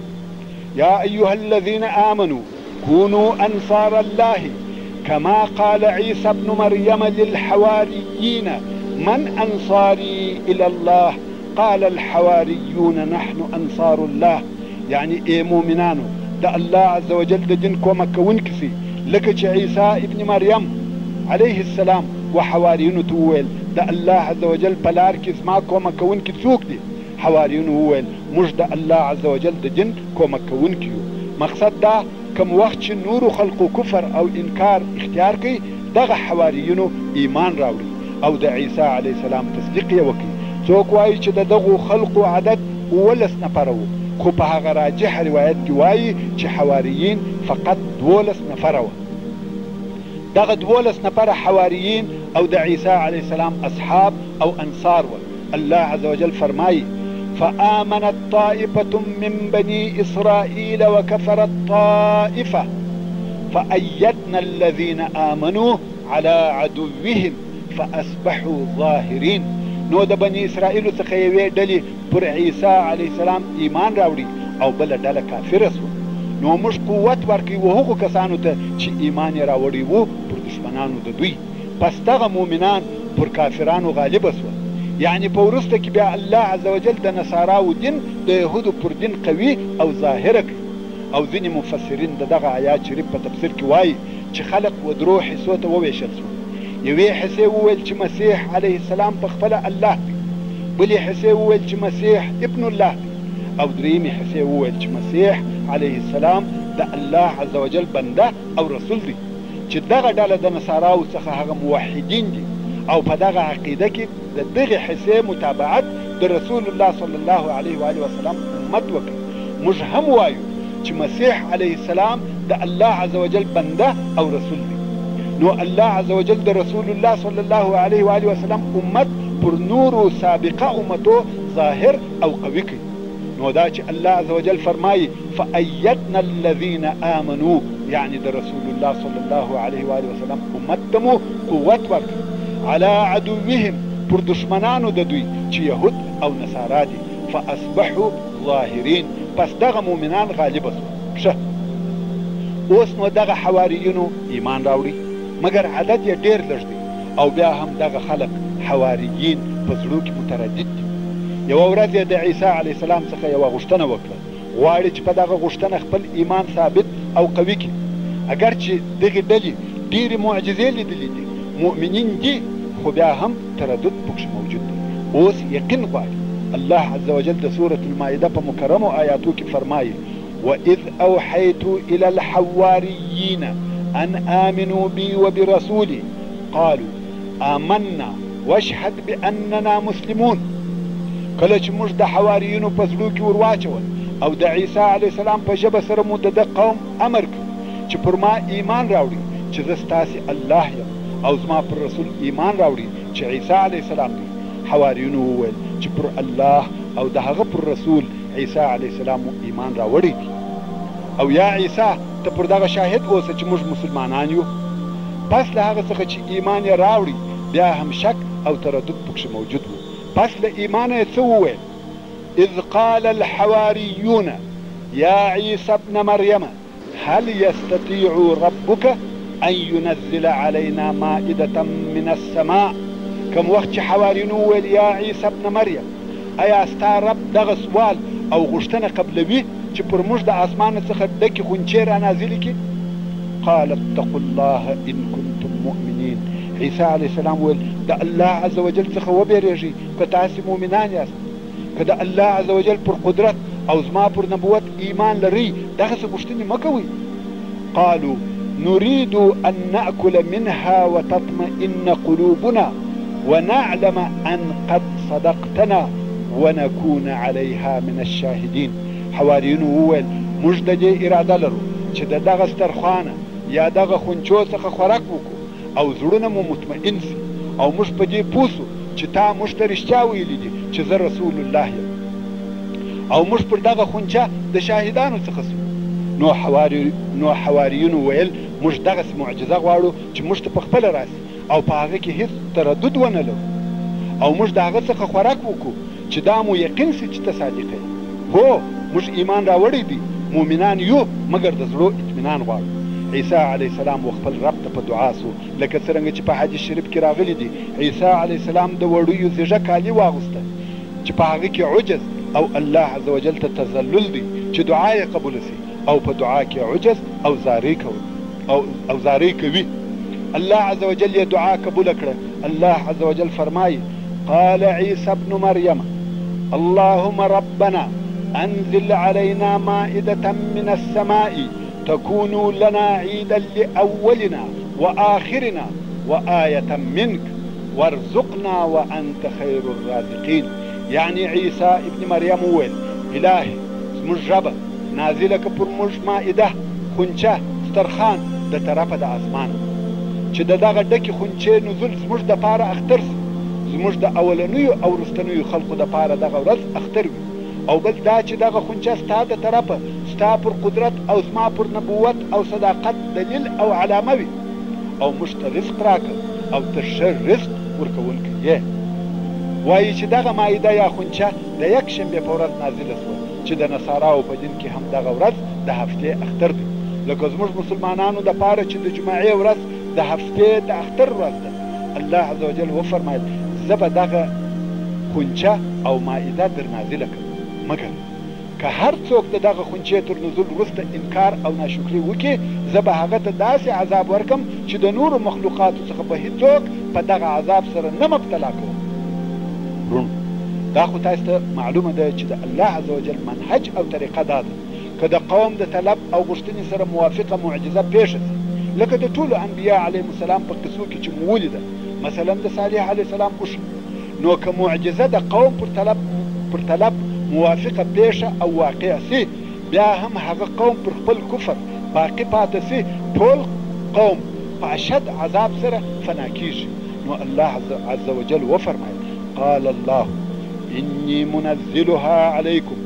یا ایها الذین آمنوا كونوا انصار الله كما قال عيسى ابن مريم للحواريين من انصاري الى الله قال الحواريون نحن انصار الله. يعني اي مؤمنانو د الله عز وجل د دین کومک کوونکي سي، لکه چې عیسی ابن مریم علیه السلام و حواریونو ته وویل د الله عز وجل په لار کې زما کومک کوونکي څوک دي؟ حواریونو وویل موږ د الله عز وجل د دین کومک کوونکي یو. مقصد دا کم وخت چې نورو خلقو کفر او انکار اختیار کوي دغه حواریونو ایمان راوړي او د عیسی علیه السلام تصدیق یې وکړي. څوک وایي چې د دغو خلقو عدد 12 نفره وو، خو په هغه راجح روایت کې وایي چې حواریین فقط 12 نفره وو. دغه 12 نفره حواریین او د عیسی علیه السلام اصحاب او انصار وو. الله عز وجل فرمایي فآمنت طائفة من بني إسرائيل وكفرت طائفة فأيدنا الذين آمنوا على عدوهم فأصبحوا ظاهرين. نو د بني اسرائیل څخه یوې ډلې پر عیسی علیه السلام ایمان راوړي او بله ډله کافره سوه. نو موږ قوت ورکوي و هغو کسانو ته چې ایمان یې راوړی وو پر دشمنانو د دوی. پس دغه مؤمنان پر کافرانو غالبه سوه. یعنی په وروسته کې بیا الله عز وجل د نصاراو دین د یهودو پر دین قوي او ظاهره کړي. او ځینې مفسرین د دغه آیات شریف په تفسیر کې وایي چې خلق و درو حصو ته وویشل سول. یوې حصې وویل چې مسیح علیه السلام په خپله الله دی، بلې حصې وویل چې مسیح ابن الله دی، او درېیمې حصې وویل چې مسیح علیه السلام د الله عز وجل بنده او رسول دی. چې دغه ډله د نصاراو څخه هغه موحدین دي او په دغه عقیده کې د دغه حصې متابعت د رسول الله صلی الله علیه و آله وسلم امت وکړي. موږ هم وایو چې مسیح علیه السلام د الله عز وجل بنده او رسول دی. نو الله عز وجل د رسول الله صلی الله علیه و آله وسلم امت پر نورو سابقه امتو ظاهر او قوي کوي. نو دا چې الله عز وجل فرمایي فأیدنا الذین آمنوا، یعنی د رسول الله صلی الله علیه و آله وسلم امت ته مو قوت ورکړي علی عدوهم پر دشمنانو د دوی چې یهود او نصارا دي. فاصبحوا ظاهرین، پس دغه مؤمنان غالبه سوه. ښه اوس نو دغه حواریینو ایمان راوړي مګر عدد یې ډېر لږ دی او بیا هم دغه خلق حواریین په زړو کې متردد دي. یوه ورځ یې د عیسی علیه السلام څخه یوه غوښتنه وکړه، غواړي چې په دغه غوښتنه خپل ایمان ثابت او قوي کړي. اگر چې دغې ډلې ډېرې معجزې لیدلې دي، مؤمنین دي، خو بیا هم تردد پکښې موجود دی. اوس یقین غواړي. الله عز وجل د سورة المائده په مکرمو آیاتو کې فرمایي وَإِذْ أَوْحَيْتُ إِلَى الْحَوَارِيِّينَ أَنْ آمِنُوا بِي وَبِرَسُولِي قَالُوا آمَنَّا وَاشْهَدْ بِأَنَّنَا مُسْلِمُونَ. کله چې موږ د حواریینو په زړو کې ور واچول او د عیسی علیه السلام په ژبه سره مو د ده قوم امر کړ چې پر ما ایمان راوړي چې زه ستاسې الله یم او زما پر رسول ایمان راوړي چې عیسی علیه السلام دی. حواریونو وویل چې پر الله او د هغه پر رسول عیسی علیه السلام ایمان راوړی دی. او یا عیسی ته پر دغه شاهد اوسه چې موږ مسلمانان یو. پس له هغه څخه چې ایمان یې راوړي بیا هم شک او تردد پکښې موجود و. پس له ایمانه یې څه وویل؟ اذ قال الحواریون یا عیسی ابن مریم هل یستطیع ربک ان ينزل علينا مائدة من السماء. کم وخت چې حواریونو وویل یا عیسی ابن مریم ایا ستا رب دغه سوال او غوښتنه قبلوي چې پر موږ د اسمانه څخه ډکې غونچې رانازلې کړي؟ قال اتقوا الله ان کنتم مؤمنین. عیسی علیه السلام ویل د الله عز وجل څخه وبېرېږئ که تاسې مؤمنان یاست. که د الله عز وجل پر قدرت او زما پر نبوت ایمان لرئ دغسې غوښتنې مه کوئ. قالوا نريد أن نأكل منها وتطمئن قلوبنا ونعلم أن قد صدقتنا ونكون عليها من الشاهدين. حواریونو وویل موږ د دې اراده لرو چې د دغه سترخوانه یا دغه خونچو څخه خوراک وکړو او زړونه مو مطمئن سي او موږ په دې پوه سو چې تا موږ ته رښتیا ویلي دي چې زه رسول الله یم او موږ پر دغه خونچه د شاهدانو څخه سو. نو حواریونو ویل موږ دغسې معجزه غواړو چې موږ ته په خپله راسي او په هغه کې هیڅ تردد ونه لرو او موږ د هغه څخه خوراک وکړو چې دا مو یقین سي چې ته صادق یې. هو موږ ایمان راوړی دی، مؤمنان یو، مګر د زړو اطمینان غواړو. عیسی علیه السلام و خپل رب ته په دعا سو لکه څرنګه چې په حدیث شریف کې راغلی دي. عیسی علیه السلام د وړیو زیږه کالي واغوسته چې په هغه کې عجز او الله عز وجل ته تذلل دی چې دعا یې قبوله سي او په دعا کې عجز او زاری کوي. الله عز وجل یې دعا قبوله کړه. الله عز وجل فرمایي قال عيسى ابن مريم اللهم ربنا أنزل علينا مائدة من السماء تكون لنا عيدا لأولنا وآخرنا وآية منك وارزقنا وأنت خير الرازقين. يعني عيسى ابن مريم وویل الهي زموږ ربه نازله که پر موږ مائده خونچه سترخان د طرفه د اسمانه چې د دغه ډکې خونچې نزول زموږ دپاره اختر سي، زموږ د اولنیو او وروستنیو خلقو دپاره دغه ورځ اختر وي. او بل دا چې دغه خونچه ستا د طرفه ستا پر قدرت او زما پر نبوت او صداقت دلیل او علامه وي، او موږ ته رزق راکړه او ته ښه رزق ورکوونکی یې. وایي چې دغه مائده یا خونچه د یکشنبې په ورځ نازله سوه چې د نصاراو په دین کې هم دغه ورځ د هفتې اختر دی، لکه زموږ مسلمانانو دپاره چې د جمعې ورځ د هفتې د اختر ورځ ده. الله عز وجل وفرمایل زه به دغه خونچه او مائده در نازله کړم، مګر که هر څوک د دغه خونچې تر نزول وروسته انکار او ناشکري وکړي زه به هغه ته داسې عذاب ورکم چې د نورو مخلوقاتو څخه به هیڅوک په دغه عذاب سره نه مبتلا کوم. ورونو دا خو تاسو ته معلومه ده چې د الله عز وجل منهج او طریقه دا ده که د قوم د طلب او غوښتنې سره موافقه معجزه پیښه سي، لکه د ټولو انبیا علیهم السلام په قصو کې چې مو ولیده، مثلا د صالح علیه السلام اوښه، نو که معجزه د قوم پر طلب موافقه پیښه او واقع سي، بیا هم هغه قوم پر خپل کفر باقي پاته سي، ټول قوم په اشد عذاب سره فنا کیږي. نو الله عز وجل وفرمایل قال الله إني منزلها عليكم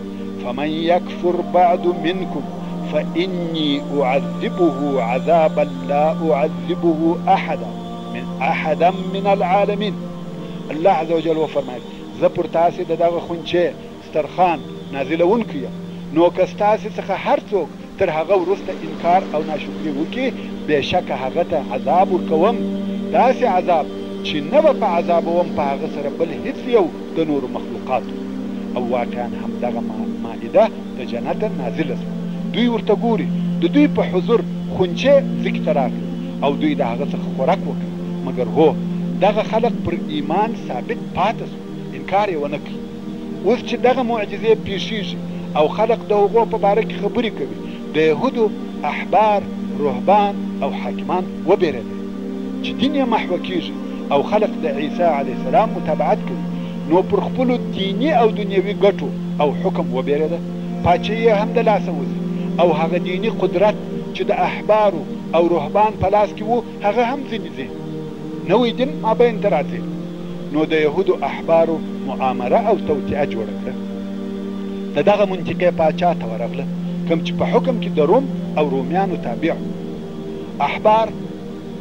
فمن يكفر بعد منكم فإني أعذبه عذابا لا أعذبه أحدا من العالمين. الله عز وجل وفرمایل زه پر تاسې د دغه خونچې سترخان نازلونکی یم، نو که ستاسې څخه هر څوک تر هغه وروسته انکار او ناشکري وکړي بېشکه هغه ته عذاب ورکوم، داسې عذاب چې نه به په عذابوم په هغه سره بل هیڅ یو د نورو مخلوقاتو. او واقعا هم دغه مائده د جنت نازله سوه، دوی ورته ګوري، د دوی په حضور خونچې ذکر ته راغلي او دوی د هغه څخه خوراک وکړي، مګر هو دغه خلق پر ایمان ثابت پاته سو، انکار یې ونه کړي. اوس چې دغه معجزې پیښیږي او خلق د هغو په باره کې خبرې کوي، د یهودو احبار رهبان او حاکمان وبېرېدل چې دین یې محوه کیږي او خلق د عیسی علیه السلام متابعت کوي، نو پر خپلو دیني او دنیوي ګټو او حکم وبېرېده، پاچهي یې هم د لاسه وځي او هغه دیني قدرت چې د احبارو او رهبان په لاس کې و هغه هم ځینې ځي، نوی دین مابین ته راځي. نو د یهودو احبارو معامره او توطیه جوړه کړه، د دغه منطقې پاچا ته ورغله کوم چې په حکم کې د روم او رومیانو تابع. احبار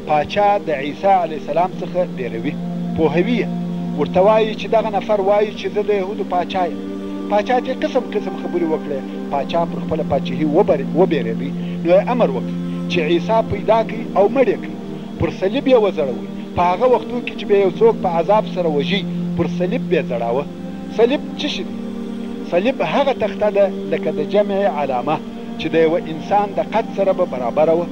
پاچا د عیسی علیه السلام څخه بیروي، پوهوي یې، ورته وایي چې دغه نفر وایي چې زه د یهودو پاچا یم. پاچا ته قسم قسم خبرې وکړې، پاچا پر خپله پاچهي وبېرېدی، نو یې امر وکړ چې عیسی پیدا کړي او مړ یې کړي، پر صلیب یې وځړوئ. په هغه وختو کې چې به یو څوک په عذاب سره وژي پر صلیب به یې ځړاوه. صلیب څه شي دی؟ صلیب هغه تخته ده لکه د جمع علامه چې د یوه انسان د قد سره به برابره وه.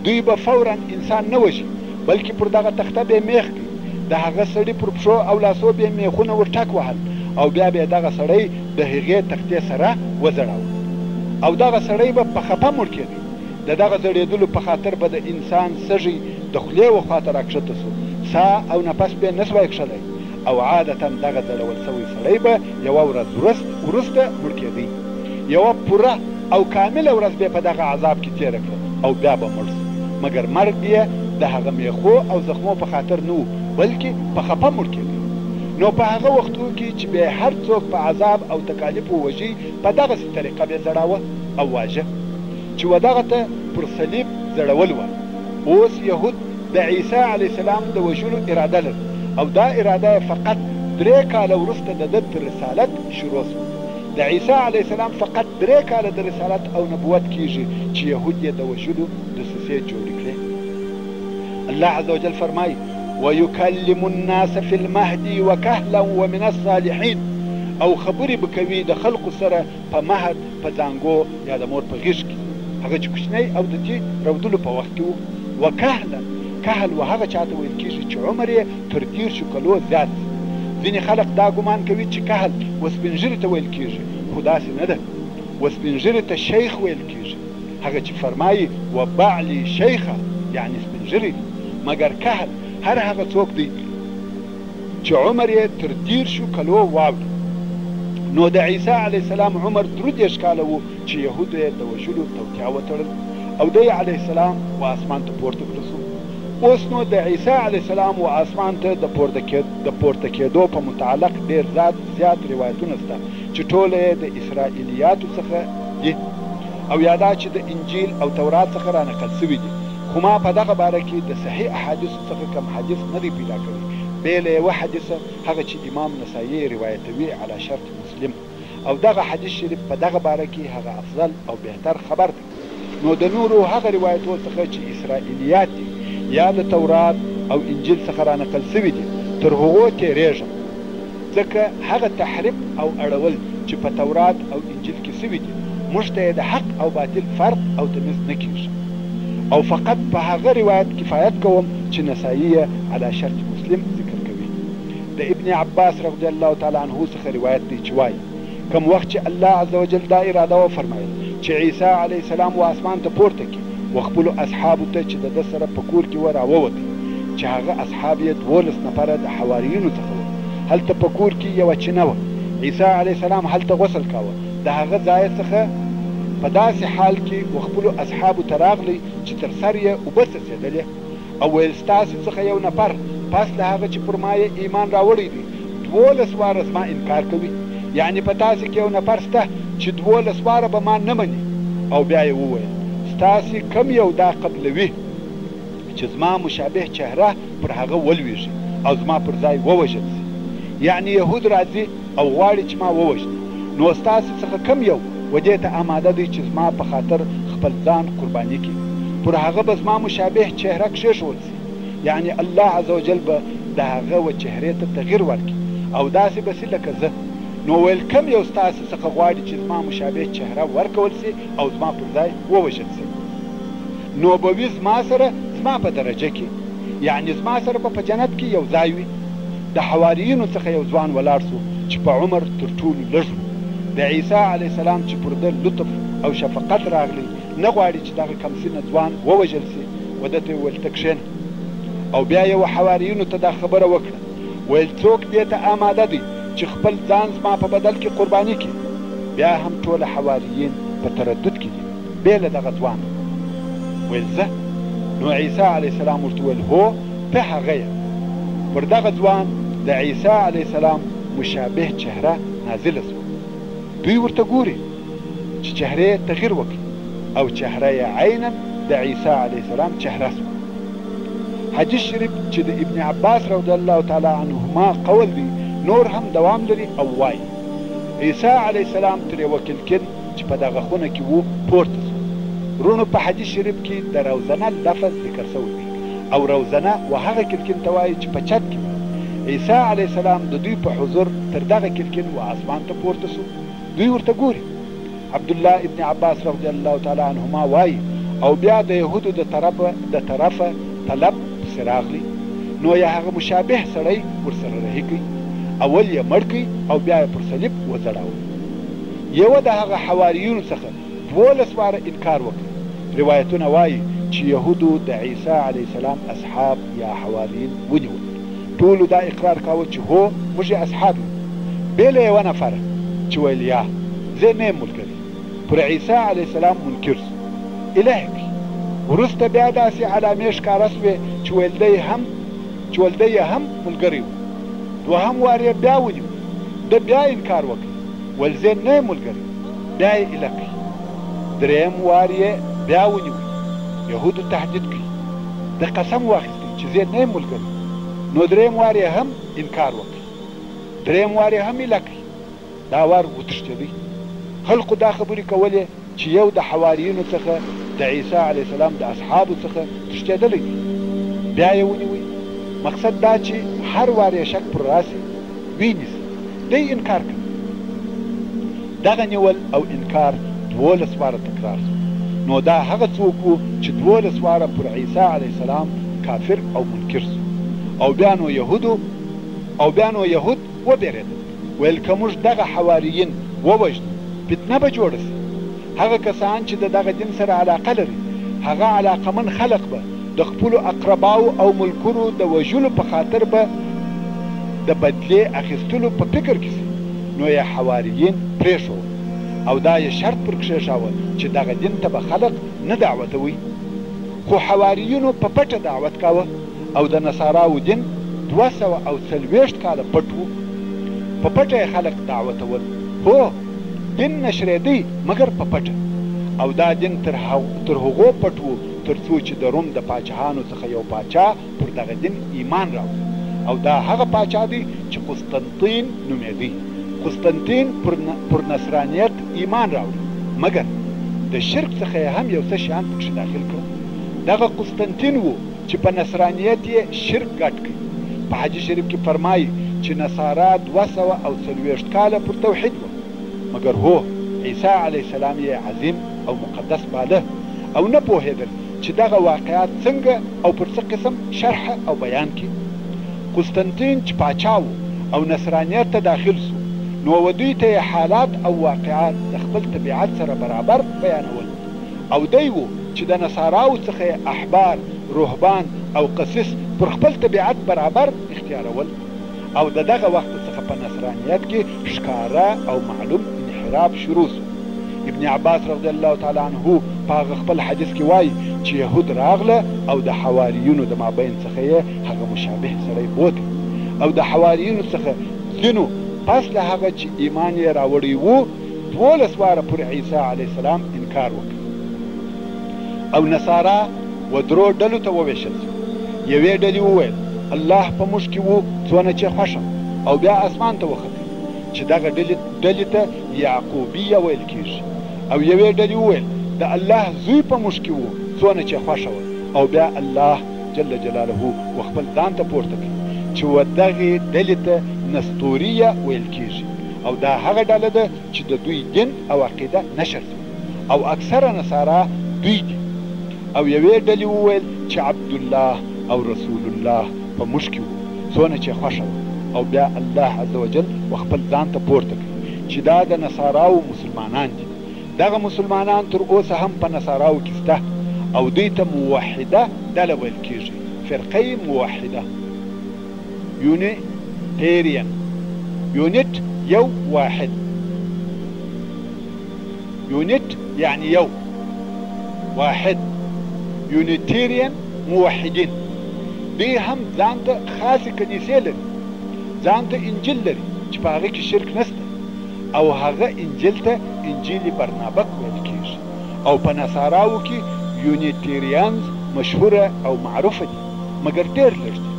دوی به فورا انسان نه وژي بلکې پر دغه تخته به یې میخ کړي، د هغه سړي پر پښو او لاسو به یې میخونه ور ټک وهل او بیا به یې دغه سړی د هغې تختې سره وځړاوه او دغه سړی به په خپه مړ کېدی. د دغه زړېدلو په خاطر به د انسان سږی د خولې وخواته راکښته سو، ساه او نفس به یې نه سوی کښلی او عادتا دغه ځړول سوی سړی به یوه ورځ وروسته مړ کېدی. یوه پوره او کامله ورځ به یې په دغه عذاب کې تېره کړه او بیا به مړ سو، مګر مرګ یې د هغه میخو او زخمو په خاطر نه و بلکې په خپه مړ کېدی. نو په هغه وختو کې چې به هر څوک په عذاب او تکالیفو وژي په دغسې طریقه به یې ځړاوه او واژه چې و دغه ته پر صلیب ځړول وه. اوس یهود د عیسی علیه السلام د وژلو اراده لري او دا اراده یې فقط 3 کاله وروسته د ده د رسالت شروع سوه. د عیسی علیه السلام فقط 3 کاله د رسالت او نبوت کیږي چې یهود یې د وژلو دسیسې جوړې کړې. الله عز وجل فرمایي ويكلم الناس في المهدي وكهلا ومن الصالحين، او خبرې به کوي د خلقو سره په مهد په زانګو یا د مور په غېږ کې، هغه چې کوچنی او د دې رودلو په وخت کې و. وکهلا کهل و هغه چاته ویل کېږي چې عمر یې تر 30 کلو زیات سي. ځینې خلک دا ګمان کوي چې کهل وسپین ته ویل کېږي، خو داسې نه ده. وسپین ته شیخ ویل کېږي، هغه چې فرمایي و بعلی شیخه یعنی سپین مګر کهل هر هغه څوک دی چې عمر یې تر 30 کلو واوړي. نو د عیسی علیه السلام عمر 30 کاله و چې یهودو یې د وژلو توطیه وتړل او دی علیه السلام و اسمان ته پورته کړه سو. اوس نو د عیسی علیه السلام و اسمان ته د پورته کېدو په متعلق ډېر زیات روایتونه شته چې ټول یې د اسرائیلیاتو څخه دي او یا دا چې د انجیل او تورات څخه رانقل سوي دي. خو ما په دغه باره کې د صحیح احادیثو څخه کم حدیث نه دی پیدا کړی بې له یوه حدیثه هغه چې امام نسایي روایتوي علی شرط مسلم، او دغه حدیث شریف په دغه باره کې هغه افضل او بهتر خبر دی. نو د نورو هغه روایتو څخه چې اسرائیلیات دي یا د تورات او انجیل څخه رانقل سوي دي تر هغو تېرېږم، ځکه هغه تحریف او اړول چې په تورات او انجیل کې سوي دي موږ ته د حق او باطل فرق او تمیز نه کېږي، او فقط په هغه روایت کفایت کوم چې نسایي علی شرط مسلم ذکر کوي. د ابن عباس رضی الله تعالی عنه څخه روایت دی چې وایي کوم وخت چې الله عز وجل دا اراده وفرمایل چې عیسی علیه السلام و اسمان ته پورته کړي و خپلو اصحابو ته چې د ده سره په کور کې راووتي چې هغه اصحاب یې 12 نفره د حواریینو څخه وو. هلته په کور کې یوه چینه وه. عیسی علیه السلام هلته غسل کاوه. د هغه ځای څخه په داسې حال کې و خپلو اصحابو ته راغلی چې تر سر یې اوبه څڅېدلې او ویل ستاسې څخه یو نفر پس له هغه چې پر ما یې ایمان راوړی دی 12 واره زما انکار کوي، یعنی په تاسې کې یو نفر شته چې 12 واره به ما نه مني. او بیا یې وویل ستاسې کم یو دا قبلوي چې زما مشابه چهره پر هغه ولویږي او زما پر ځای ووژل سي، یعنی یهود راځي او غواړي چې ما ووژني. نو ستاسې څخه کم یو و دې ته آماده دی چې زما په خاطر خپل ځان قرباني کړي، پر هغه به زما مشابه چهره کښېښول سي، یعنی الله عز وجل به د هغه و چهرې ته تغییر ورکړي او داسې به سي لکه زه. نو ویل کم یو ستاسې څخه غواړي چې زما مشابه چهره ورکول سي او زما پر ځای ووژل سي. نو به وي زما سره زما په درجه کې، یعنی زما سره به په جنت کې یو ځای وي. د حواریینو څخه یو ځوان ولاړ سو چې په عمر تر ټولو لږ و. د عیسی علیه السلام چې پر ده لطف او شفقت راغلی نه غواړي چې دغه کمسینه ځوان ووژل سي و ده ته یې ویل ته کښېنه. او بیا یې حواریینو ته دا خبره وکړه ویل څوک دې ته آماده دی چې خپل ځان زما په بدل کې قرباني کړي. بیا هم ټول حواریین په تردد کې دي بې له دغه ځوان. ویل زه؟ نو عیسی علیه السلام ورته ویل هو ته هغه یې. پر دغه ځوان د عیسی علیه السلام مشابه چهره نازله سوه. دوی ورته ګوري چې چهره یې تغییر وکړي او چهره یې عینا د عیسی علیه السلام چهره سوه. حدیث شریف چې د ابن عباس رضی الله تعالی عنهما قول دی نور هم دوام لري او وایي عیسی علیه السلام تر یوه کلکین چې په دغه خونه کې و پورته سو. رونو په حدیث شریف کې د روزنه لفظ ذکر سوی دی او روزنه و هغه کلکین ته وایي چې په چت کې عیسی علیه السلام د دوی په حضور تر دغه کلکین و اسمان ته پورته سو. دوی ورته ګوري. عبدالله ابن عباس رضی الله تعالی عنهما وایي او بیا د یهودو د طرفه طلب پسې راغلی نو یې هغه مشابه سړی ورسره رهي کوي، اول یې مړ کوي او بیا یې پر صلیب وځړاوه. یوه د هغه حواریینو څخه 12 واره انکار وکړ. روایتونه وایي چې یهودو د عیسی علیه السلام اصحاب یا حواریین ونیول. ټولو دا اقرار کاوه چې هو موږ یې اصحاب یو بې له یوه نفره چې ویل یا زه نه یم ملګری. پر عیسی علیه السلام منکر سو الهی کړي. وروسته بیا داسې علامې ښکاره سوې چې ویل دی یې هم ملګری و. دوهم وار یې بیا ونیو. ده بیا انکار وکړ ویل زه نه یم ملګری. بیا یې ایله کړي. درېیم وار یې بیا ونیو. یهودو تهدید کړي. ده قسم واخیستی چې زه نه یم ملګری. نو درېیم وار یې هم انکار وکړ. درېیم وار یې هم ایله کړي. دا وار وتښتېدی. خلقو دا خبرې کولې چې یو د حواریینو څخه د عیسی علیه السلام د اصحابو څخه تښتېدلی دی. بیا یې ونیوی. مقصد دا چې هر وار یې شک پر راسي وینیسي. دی انکار کوي. دغه نیول او انکار 12 واره تکرار سو. نو دا هغه څوک و چې 12 واره پر عیسی علیه السلام کافر او منکر سو او بیا نو یهود وبېرېدل ویل که موږ دغه حواریین ووژنو فتنه به جوړه سي هغه کسان چې د دغه دین سره علاقه لري هغه علاقمن خلق به د خپلو اقرباو او ملګرو د وژلو په خاطر به د بدلې اخیستلو په فکر کې سي نو یې حواریین پرېښول او دا یې شرط پر کښېښاوه چې دغه دین ته به خلق نه دعوتوي خو حواریینو په پټه دعوت کاوه او د نصاراو دین 240 کاله پټ و په پټه یې خلق دعوتول هو دین نشرېدی مګر په پټه او دا دین تر هغو پټ و تر څو چې د روم د پاچاهانو څخه یو پاچا پر دغه دین ایمان راوړ او دا هغه پاچا دی چې قسطنطین نومېدی قسطنطین پر نصرانیت ایمان راوړ مګر د شرک څخه یې هم یو څه شیان پکښې داخل کړل دغه قسطنطین و چې په نصرانیت یې شرک ګډ کړي په حدیث شریف کې فرمایي چې نصارا 240 کاله پر توحید و مګر هو عیسی علیه السلام یې عظیم او مقدس باله او نه پوهېدل چې دغه واقعات څنګه او پر څه قسم شرح او بیان کړي قسطنطین چې پاچا و او نصرانیت ته داخل سو نو دوی ته حالات او واقعات د خپل طبیعت سره برابر بیانول او دی و چې د نصاراو څخه احبار رهبان او قسیس پر خپل طبیعت برابر اختیارول او د دغه وخت څخه په نصرانیت کې ښکاره او معلوم انحراف شروع سو ابن عباس رضی الله تعالی عنه په هغه خپل حدیث کې وایي چې یهود راغله او د حواریونو د مابین څخه یې هغه مشابه سړی بوتي او د حواریونو څخه ځینو پس له هغه چې ایمان یې راوړی و 12 واره پر عیسی علیه السلام انکار وکړ او نصارا و درو ډلو ته وویشل سو یوې ډلې وویل الله په موږ کې و څونه چې خوښه او بیا اسمان ته وختل چې دغه ډلې ته یعقوبیه ویل کېږي او یوې ډلې وویل د الله زوی په موږ کې و څونه چې خوښه وه او بیا الله جل جلاله و خپل ځان ته پورته کړي چې و دغې ډلې ته نستوریه ویل کېږي او دا هغه ډله ده چې د دوی دین او عقیده نشر سو او اکثره نصارا دوی دي او یوې ډلې وویل چې عبدالله او رسول الله په موږ کې و څونه چې خوښه وه او بیا الله عز وجل و خپل ځان ته پورته کړي چې دا د نصاراو مسلمانان دي دغه مسلمانان تر اوسه هم په نصاراو کې شته او دوی ته موحده ډله ویل کېږي فرقه موحده یونیټیرین یونیت یو واحد یونیت یعنی یو واحد یونیټیرین موحدین دوی هم ځان ته خاصې کنیسې لري ځان ته انجیل لري چې په هغه کې شرک نشته او هغه انجیل ته انجیل برنابک ویل کېږي او په نصاراو کې یونیټیریانز مشهوره او معروفه دي مګر ډېر لږ دي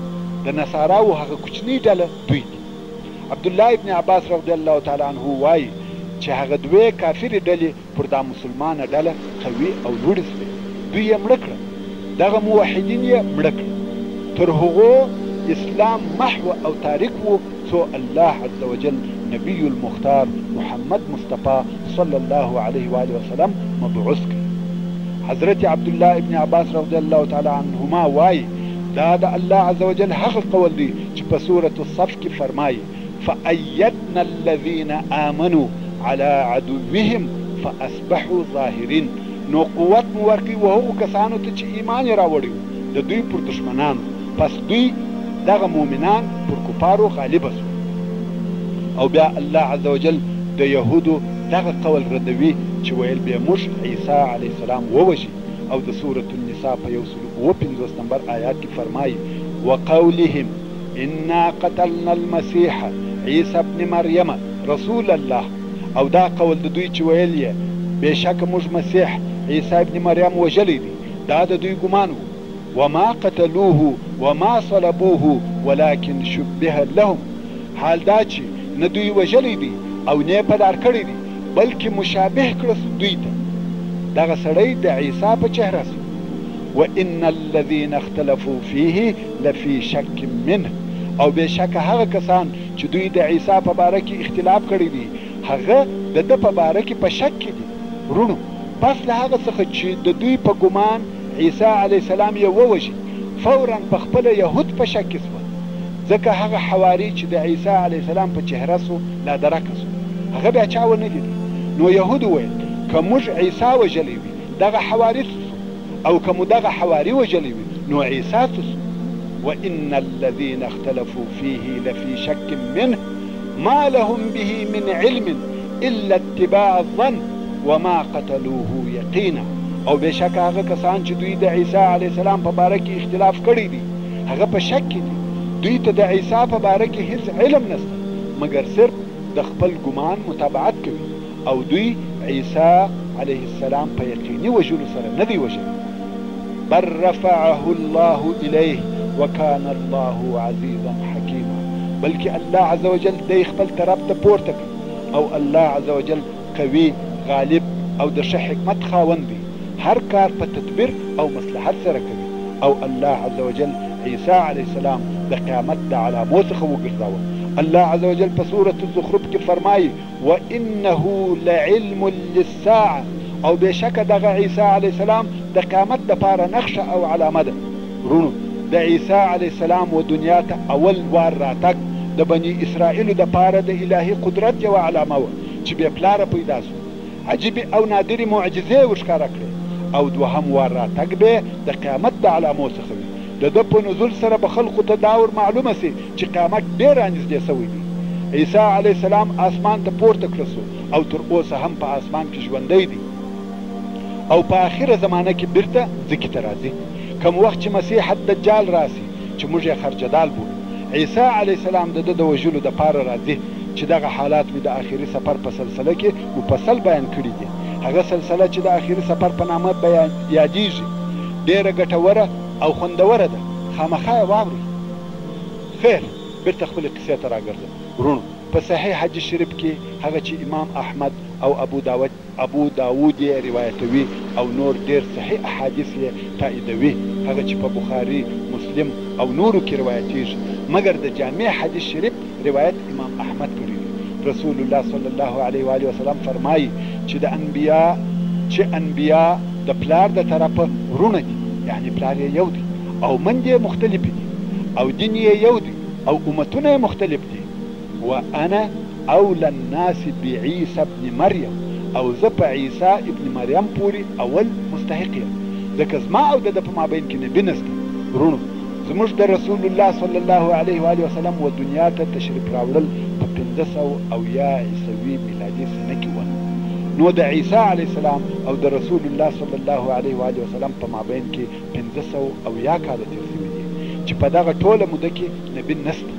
د نصاراو هغه کوچنۍ ډله دوی دي عبدالله ابن عباس رضی الله تعالی عنه وایي چې هغه دوې کافرې ډلې پر دا مسلمانه ډله قوي او لوړې سوې دوی یې مړه کړه دغه موحدین یې مړه کړه تر هغو اسلام محو او تاریک و څو الله عز وجل نبی المختار محمد مصطفى صلی الله علیه و آله وسلم مبعوث کړ حضرت عبدالله ابن عباس رضی الله تعالی عنهما وایي دا د الله عز وجل هغه قول دی چې په سورة الصف کې فرمایي فأيدنا الذين آمنوا على عدوهم فأصبحوا ظاهرين نو قوت مو ورکړي وهغو کسانو ته چې ایمان یې راوړی و د دوی پر دشمنانو پس دوی دغه مؤمنان پر کفارو غالبه سو او بیا الله عز وجل د یهودو دغه قول ردوي چې ویل به موږ عیسی علیه السلام ووژي او د سورة النساء په 150 نمبر آیات کې فرمایي وقولهم انا قتلنا المسيح عیسی ابن مریم رسول الله او دا قول د دوی چې ویل یې بېشکه موږ مسیح عیسی ابن مریم وژلی دی دا د دوی ګمان و وما قتلوه وما صلبوه ولكن شبه لهم حال دا چې نه دوی وژلی دی او نه پدار کړی دی بلکې مشابه کړه دوی ته دغه سړی د عیسی په چهره سو وان الذين اختلفوا فيه لفي شك منه او بېشکه هغه کسان چې دوی د عیسی په باره کې اختلاف کړی دی هغه د ده په باره کې په شک کې دي ورونو پس له هغه څخه چې د دوی په ګمان عیسی علیه السلام یې ووژي فورا په خپله یهود په شک کې سول، ځکه هغه حواري چې د عیسی علیه السلام په چهره سو لا درکه سو، هغه بیا چا ونه لید. نو یهود وویل که موږ عیسی وژلی وي دغه حواري سو، او که مو دغه حواري وژلی وي نو عیسی سو. وإن الذين اختلفوا فيه لفي شك منه ما لهم به من علم إلا اتباع الظن وما قتلوه يقينا. او بشک هغه کسان چې دوی د عیسی علیه السلام په باره کې اختلاف کړی دي هغه په شک کې دي، دوی ته د عیسی په باره کې هیڅ علم نشته مګر صرف د خپل ګمان متابعت کوي، او دوی عیسی علیه السلام په یقیني وژلو سره نه دی وژلی. بل رفعه الله الیه وکان الله عزیزا حکیما، بلکې الله عز وجل دی خپل طرف ته پورته کړي، او الله عز وجل قوي غالب او د ښه حکمت خاوند دی، هر کار په تدبیر او مصلحت سره کوي. او الله عز وجل عیسی علیه السلام د قیامت د علامو څخه وګرځاوه. الله عز وجل په سورة الزخرف کې فرمایي وانه لعلم للساعه، او بشک دغه عیسی علیه السلام د قیامت دپاره نقشه او علامه ده. ورونو د عیسی علیه السلام و دنیا ته اول وار راتګ د بني اسرائیلو دپاره د الهي قدرت یوه علامه وه چې بې پلاره پیدا سو، عجیبې او نادرې معجزې ورښکاره کړې. او دوهم وار راتګ به د قیامت د علامو څخه وي. د ده په نزول سره به خلقو ته دا ور معلومه سي چې قیامت ډېر رانږدې سوی دی. عیسی علیه السلام آسمان ته پورته کړه سو، او تر اوسه هم په آسمان کې ژوندی دی، او په آخره زمانه کې بیرته ځمکې ته راځي. کم وخت چې مسیح الدجال راسي چې موږ یې خرجدال بولو، عیسی علیه السلام د ده د وژلو دپاره راځي چې دغه حالات مې د آخري سفر په سلسله کې مفصل بیان کړي دي. هغه سلسله چې د آخري سفر په نامه یادیږي ډېره ګټوره او خوندوره ده، خامخا یې واورئ. خیر بیرته خپلې قصې ته راګرځم. ورونو په صحیح حدیث شریف کې هغه چې امام احمد او ابو داود یې روایتوي او نور ډېر صحیح احادیث یې تاییدوي، هغه چې په بخاري مسلم او نورو کې روایتیږي، مګر د جامع حدیث شریف روایت امام احمد کړی دی. رسول الله صلی الله علیه و آله وسلم فرمایي چې انبیا د پلار د طرفه ورونه دي، یعنی پلار یې یو دی او مندې یې مختلفې دي او دین یې یو دی او امتونه یې مختلف دي. وانا اولى الناس بعیسی ابن مریم، او زه په عیسی ابن مریم پورې اول مستحق یم، ځکه زما او د ده په مابین کې نبي نشته. ورونو زموږ د رسول الله صلی الله علیه و آله وسلم و دنیا ته تشریف راوړل په 500 عیسوي میلادي سنه کې وه. نو د عیسی علیه السلام او د رسول الله صلی الله علیه و آله وسلم په مابین کې 500 کاله تېر شوي دي چې په دغه ټوله موده کې نبي نشته.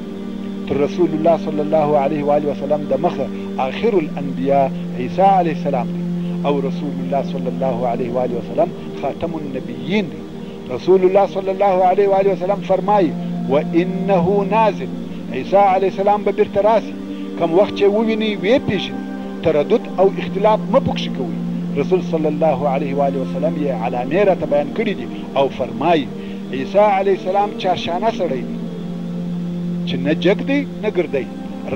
تر رسول الله صلی الله علیه و آله وسلم د مخه آخر الانبیاء عیسی علیه السلام دی، او رسول الله صلی الله علیه و آله وسلم خاتم النبیین دی. رسول الله صلی الله علیه و آله وسلم فرمایي وانه نازل، عیسی علیه السلام به بیرته راسي، کم وخت چې وویني ویې پیژني، تردد او اختلاف مه پکښې کوئ. رسول صلی الله علیه و آله وسلم یې علامې راته بیان کړي دي او فرمایي عیسی علیه السلام چارشانه سړی دی چې نه جګ دی نه ګردی،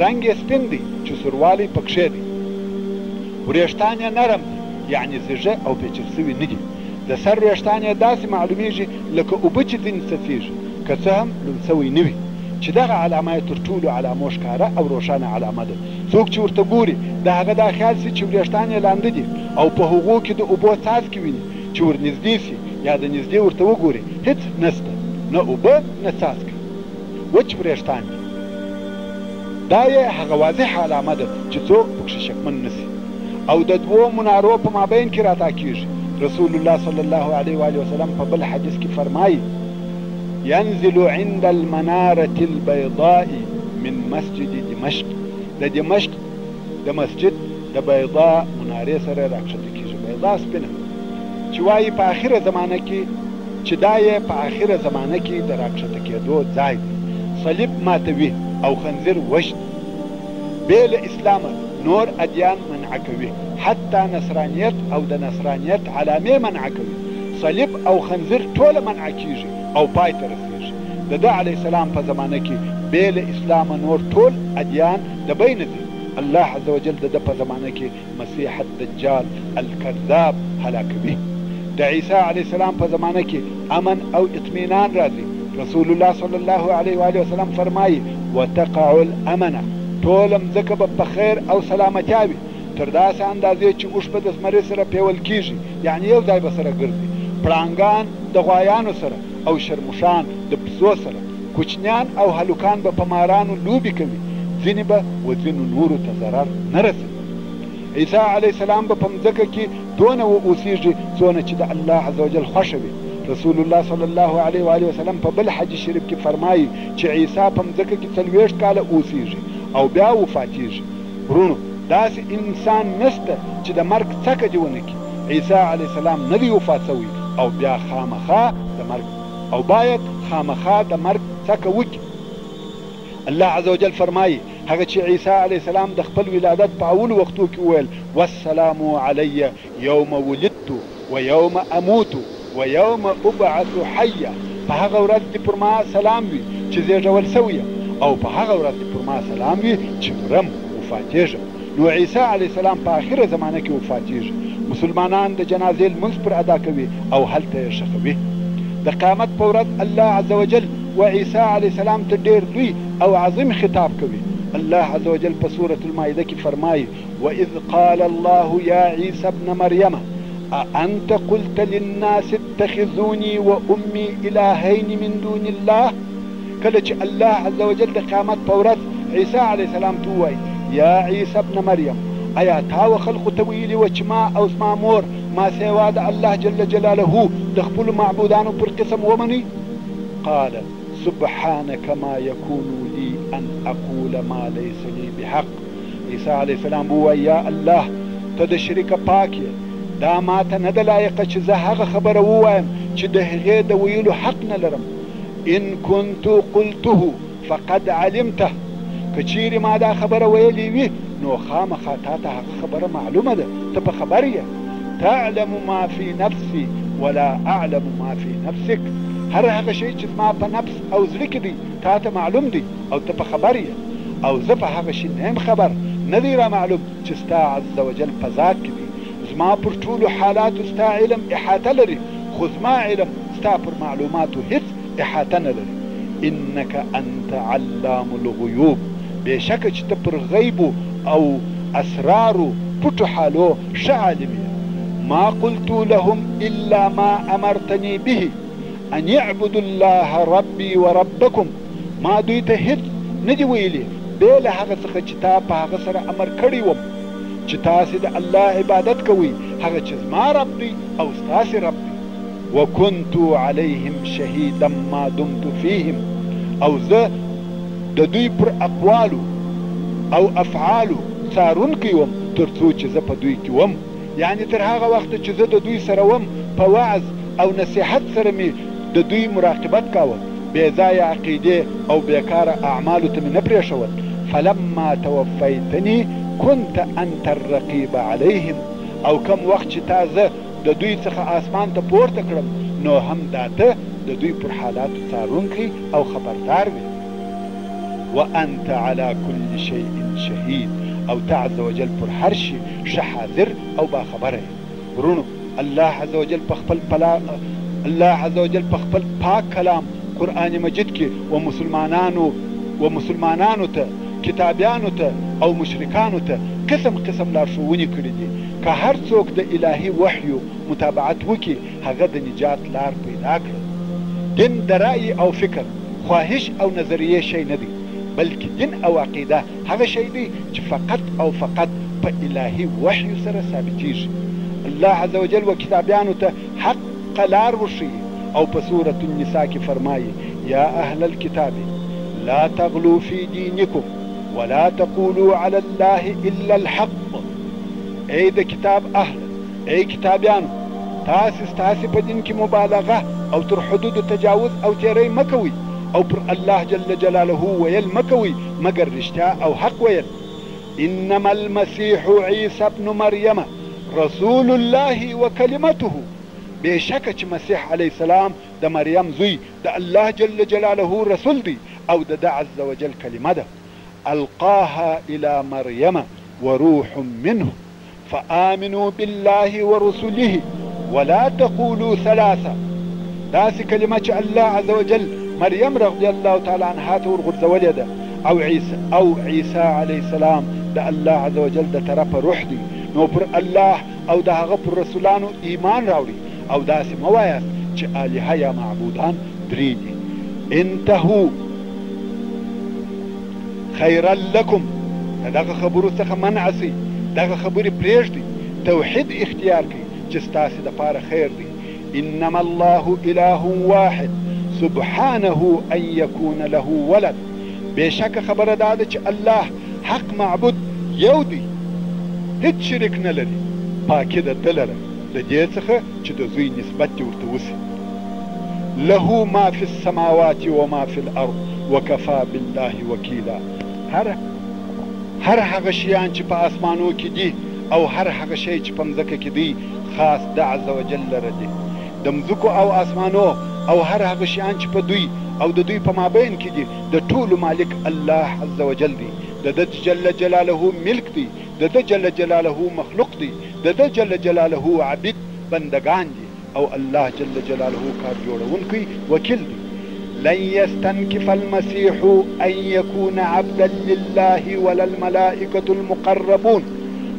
رنګ یې سپین دی چې سوروالی پکښې دی، وریښتان یې نرم دی یعنی زیږه او پیچل سوي نه دي، د سر وریښتان یې داسې معلومیږي لکه اوبه چې ځینې څڅېږي که څه هم لوند سوی نه وي، چې دغه علامه یې تر ټولو علامو ښکاره او روښانه علامه ده. څوک چې ورته ګوري د هغه دا خیال سي چې وریښتان یې لانده دي او په هغو کې د اوبو څاڅکي ویني، چې ورنږدې سي یا د نږدې ورته وګوري هېڅ نسته، نه اوبه نه څاڅکي، وچ وریښتان دي. دا یې هغه واضح علامه ده چې څوک پکښې شکمن نسي. او د دوو منارو په مابین کې راتا کېږي. رسول الله صلی الله علیه و آله وسلم په بل حدیث کې فرمایي ينزل عند المنارة البيضاء من مسجد دمشق، د دمشق د مسجد د بیضا منارې سره راکښته کېږي، بیضا سپینه، چې وایي په آخره زمانه کې چې دا یې په آخره زمانه کې د راکښته کېدو ځای دی. صلیب ماتوي او خنزیر وژني، بې له اسلامه نور ادیان منع کوي، حتی نصرانیت او د نصرانیت علامې منع کوي. صلیب او خنزیر ټوله منع کېږي او پای ته رسېږي. د ده علیه السلام په زمانه کې بې له اسلامه نور ټول ادیان د بینه دي. الله عز وجل د ده په زمانه کې مسیح الدجال الکذاب هلاکوي. د عیسی علیه السلام په زمانه کې امن او اطمینان راځي رسول الله صلی الله علیه و آله وسلم فرمایي وتقع الامنه ټول مځکه به په خیر او سلامتیا وي تر داسې اندازې چې اوښ به د زمري سره پیول کېږي، یعنې یو ځای به سره ګرځي، پړانګان د غوایانو سره او شرموښان د پسو سره، کوچنیان او هلوکان به په مارانو لوبې کوي، ځینې به و ځینو نورو ته ضرر نه رسوي. عیسی علیه السلام به په مځکه کې دونه واوسیږي څونه چې د الله عز وجل خوښه وي. رسول الله صلی الله علیه و آله وسلم په بل حدیث شریف کې فرمایي چې عیسی په مځکه کې 40 کاله اوسیږي او بیا وفاتیږي. ورونو داسې انسان نشته چې د مرګ څکه دې ونه کړي. عیسی علیه السلام نه دی وفات شوی او بیا خامخا د مرګ او باید خامخا د مرګ څکه وکړي. الله عز وجل فرمایي هغه چې عیسی علیه السلام د خپل ولادت په اولو وختو کې وویل والسلام علی یوم ولدت و یوم اموت و یوم ابعث حیا، په هغه ورځ دې پر ما سلام وي چې زیږول سوی یم او په هغه ورځ دې پر ما سلام وي چې مرم وفاتېږم. نو عیسی علیه السلام په آخره زمانه کې وفاتېږي. مسلمانان د جنازې لمونځ پر ادا کوي او هلته یې ښخوي. د قیامت په ورځ الله عز وجل و عیسی علیه السلام ته ډېر لوی او عظیم خطاب کوي. الله عز وجل په سورة المائده کې فرمایي وإذ قال الله يا عيسى ابن مريم أأنت قلت للناس اتخذوني وأمي إلهين من دون الله. کله چې الله عز وجل د قیامت په ورځ عیسی علیه السلام ته ووایي یا عیسی ابن مریم ایا تا و خلقو ته ویلي وه چې ما او زما مور ما سوا د الله جل جلاله د خپلو معبودانو پر قسم ومنئ؟ قال سبحانك ما يكون لي أن أقول ما ليس لي بحق. عیسی علیه السلام ووایي یا الله ته د شریکه پاک یې، دا ما ته نه ده لایقه چې زه هغه خبره ووایم چې د هغې د ویلو حق نه لرم. ان كنت قلته فقد علمته، که چیرې ما دا خبره ویلې وي نو خامخا تا ته هغه خبره معلومه ده، ته په خبر یې. تعلم ما في نفسي ولا اعلم ما في نفسك، هر هغه شی چې زما په نفس او زړه کې دی تا ته معلوم دی او ته په خبر یې، او زه په هغه شي نه یم خبر، نه دی را معلوم چې ستا عز وجل په ذات کې دی. زما پر ټولو حالاتو ستا علم احاطه لري، خو زما علم ستا پر معلوماتو هیڅ احاطه نه لري. انک انت علام الغیوب، بېشکه چې ته پر غیبو او اسرارو پټو حالو ښه عالم یې. ما قلت لهم الا ما امرتني به ان يعبدوا الله ربي وربكم، ما دوی ته هیڅ نه دي ویلي بې له هغه څخه چې تا په هغه سره امر کړی وم چې تاسې د الله عبادت کوئ، هغه چې زما رب دی او ستاسې رب دی. وكنت عليهم شهيدا ما دمت فيهم، او زه د دوی پر اقوالو او افعالو څارونکی وم تر څو چې زه په دوی کې وم، یعنې تر هغه وخته چې زه د دوی سره وم په وعظ او نصیحت سره مې د دوی مراقبت کاوه، بې ځایه عقیدې او بیکاره اعمالو ته مې نه پرېښول. فلما توفیتني كنت انت الرقیب علیهم، او کم وخت چې تا زه د دوی څخه آسمان ته پورته کړم نو هم دا ته د دوی پر حالاتو څارونکی او خبردار وي. وانت على كل شيء شهید، او ته عز وجل پر هر شي ښه حاضر او باخبره یې. ورونو الله عز وجل په خپل پاک کلام قرآن مجید کې و مسلمانانو ته، کتابیانو ته او مشرکانو ته قسم قسم لارښوونې کړي دي. که هر څوک د الهي وحیو متابعت وکړي هغه د نجات لار پیدا کړه. دین د رأی او فکر، خواهش او نظریې شی نه دی، بلکې دین او عقیده هغه شی دی چې فقط او فقط په الهي وحیو سره ثابتېږي. الله عز وجل و کتابیانو ته حق لار وښیي او په سورة النساء کې فرمایي یا اهل الكتاب لا تغلوا في دينكم ولا تقولوا على الله الا الحق. ای د کتاب اهل، ای کتابیانو، ستاسې په دین کې مبالغه او تر حدودو تجاوز او تیری مکوئ او پر الله جل جلاله ویل مکوئ مگر رښتیا او حق ویل. انما المسيح عيسى ابن مريم رسول الله وكلمته، بېشکه چې مسیح علیه السلام د مریم زوی د الله جل جلاله رسول دی او د ده عز وجل کلمه ده. القاها الى مریم وروح منه فآمنوا بالله ورسله ولا تقولوا ثلاثه. داسې کلمه چې الله عز وجل مریم رضی الله تعالی عنها ته ورغورځولې ده، او عیسی علیه السلام د الله عز وجل د طرفه روح دی، نو پر الله او د هغه پر رسولانو ایمان راوړي او داسې مه وایاست چې الهه یا معبودان درې دي. انتهو خیرا لکم، دغه خبرو څخه منع سئ، دغه خبرې پرېږدئ، توحید اختیار کړئ چې ستاسې دپاره خیر دی. انما الله اله واحد سبحانه ان يكون له ولد، بېشکه خبره دا ده چې الله حق معبود یو دی، هیڅ شریک نه لري، پاکي د ده لره د دې څخه چې د زوی نسبت دې ورته وسي. له ما في السماوات وما في الارض وكفى بالله وكيلا. هر هغه شیان چې په اسمانو کې دي او هر هغه شی چې په مځکه کې دی خاص د عز وجل لره دی. د مځکو او اسمانو او هر هغه شیان چې په دوی او د دوی په مابین کې دي د ټولو مالک الله عز وجل دی. د ده جل جلاله ملک دی، د ده جل جلاله مخلوق دی، د ده جل جلاله عبید بندگان دي او الله جل جلاله کار جوړونکی وکیل دی. لن يستنكف المسيح ان يكون عبدا لله ولا الملائكة المقربون.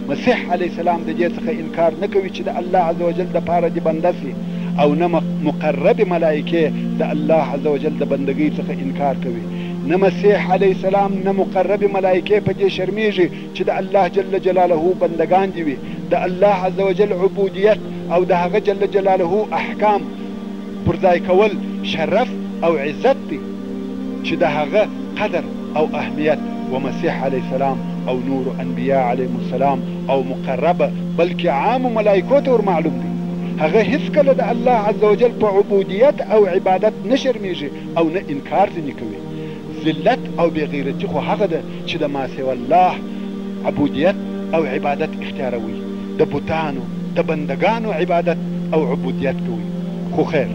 مسیح علیه السلام د دې څخه انکار نه کوي چې د الله عز وجل د پاره دې بنده سي، او نه مقرب ملائکه د الله عز وجل د بندګۍ څخه انکار کوي. نه مسیح علیه السلام نه مقرب ملائکه په دې شرمیږي چې د الله جل جلاله بندگان دي وي. د الله عز وجل عبودیت او د هغه جل جلاله احکام پر ځای کول شرف او عزت دی چې د هغه قدر او اهمیت و مسیح علیه السلام او نور انبیاء علیهم السلام او مقربه بلکې عام ملائکو ته ور معلوم دی. هغه هیڅ کله د الله عز وجل په عبودیت او عبادت نه شرمیږي او نه انکار ځینې کوي. ذلت او بېغیرتي خو هغه ده چې د ما سوی الله عبودیت او عبادت اختیاروي، د بوتانو د بندگانو عبادت او عبودیت کوي. خو خیر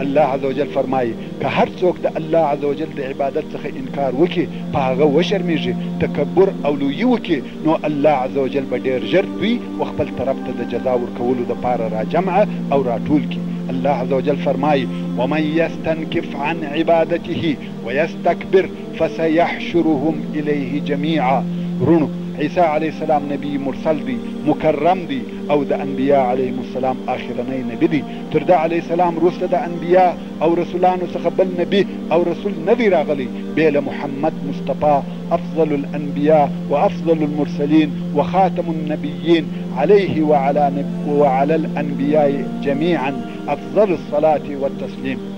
الله عز وجل فرمایي که هر څوک د الله عز وجل د عبادت څخه انکار وکړي، په هغه وشرمیږي، تکبر او لویي وکړي، نو الله عز وجل به ډېر ژر دوی و خپل طرف ته د جزا ورکولو دپاره راجمعه او راټول کړي. الله عز وجل فرمایي ومن يستنكف عن عبادته ويستكبر فسيحشرهم إليه جميعا. رونو عیسی علیه السلام نبی مرسل دی، مکرم دی او د انبیاء علیهم السلام آخرنی نبی دی. تر ده علیه السلام وروسته د انبیاء او رسولانو څخه بل نبی او رسول نه دی راغلی بې له محمد مصطفی افضل الانبیاء وافضل المرسلین وخاتم النبیین عليه وعلى الانبیاء جميعا افضل الصلاة والتسلیم.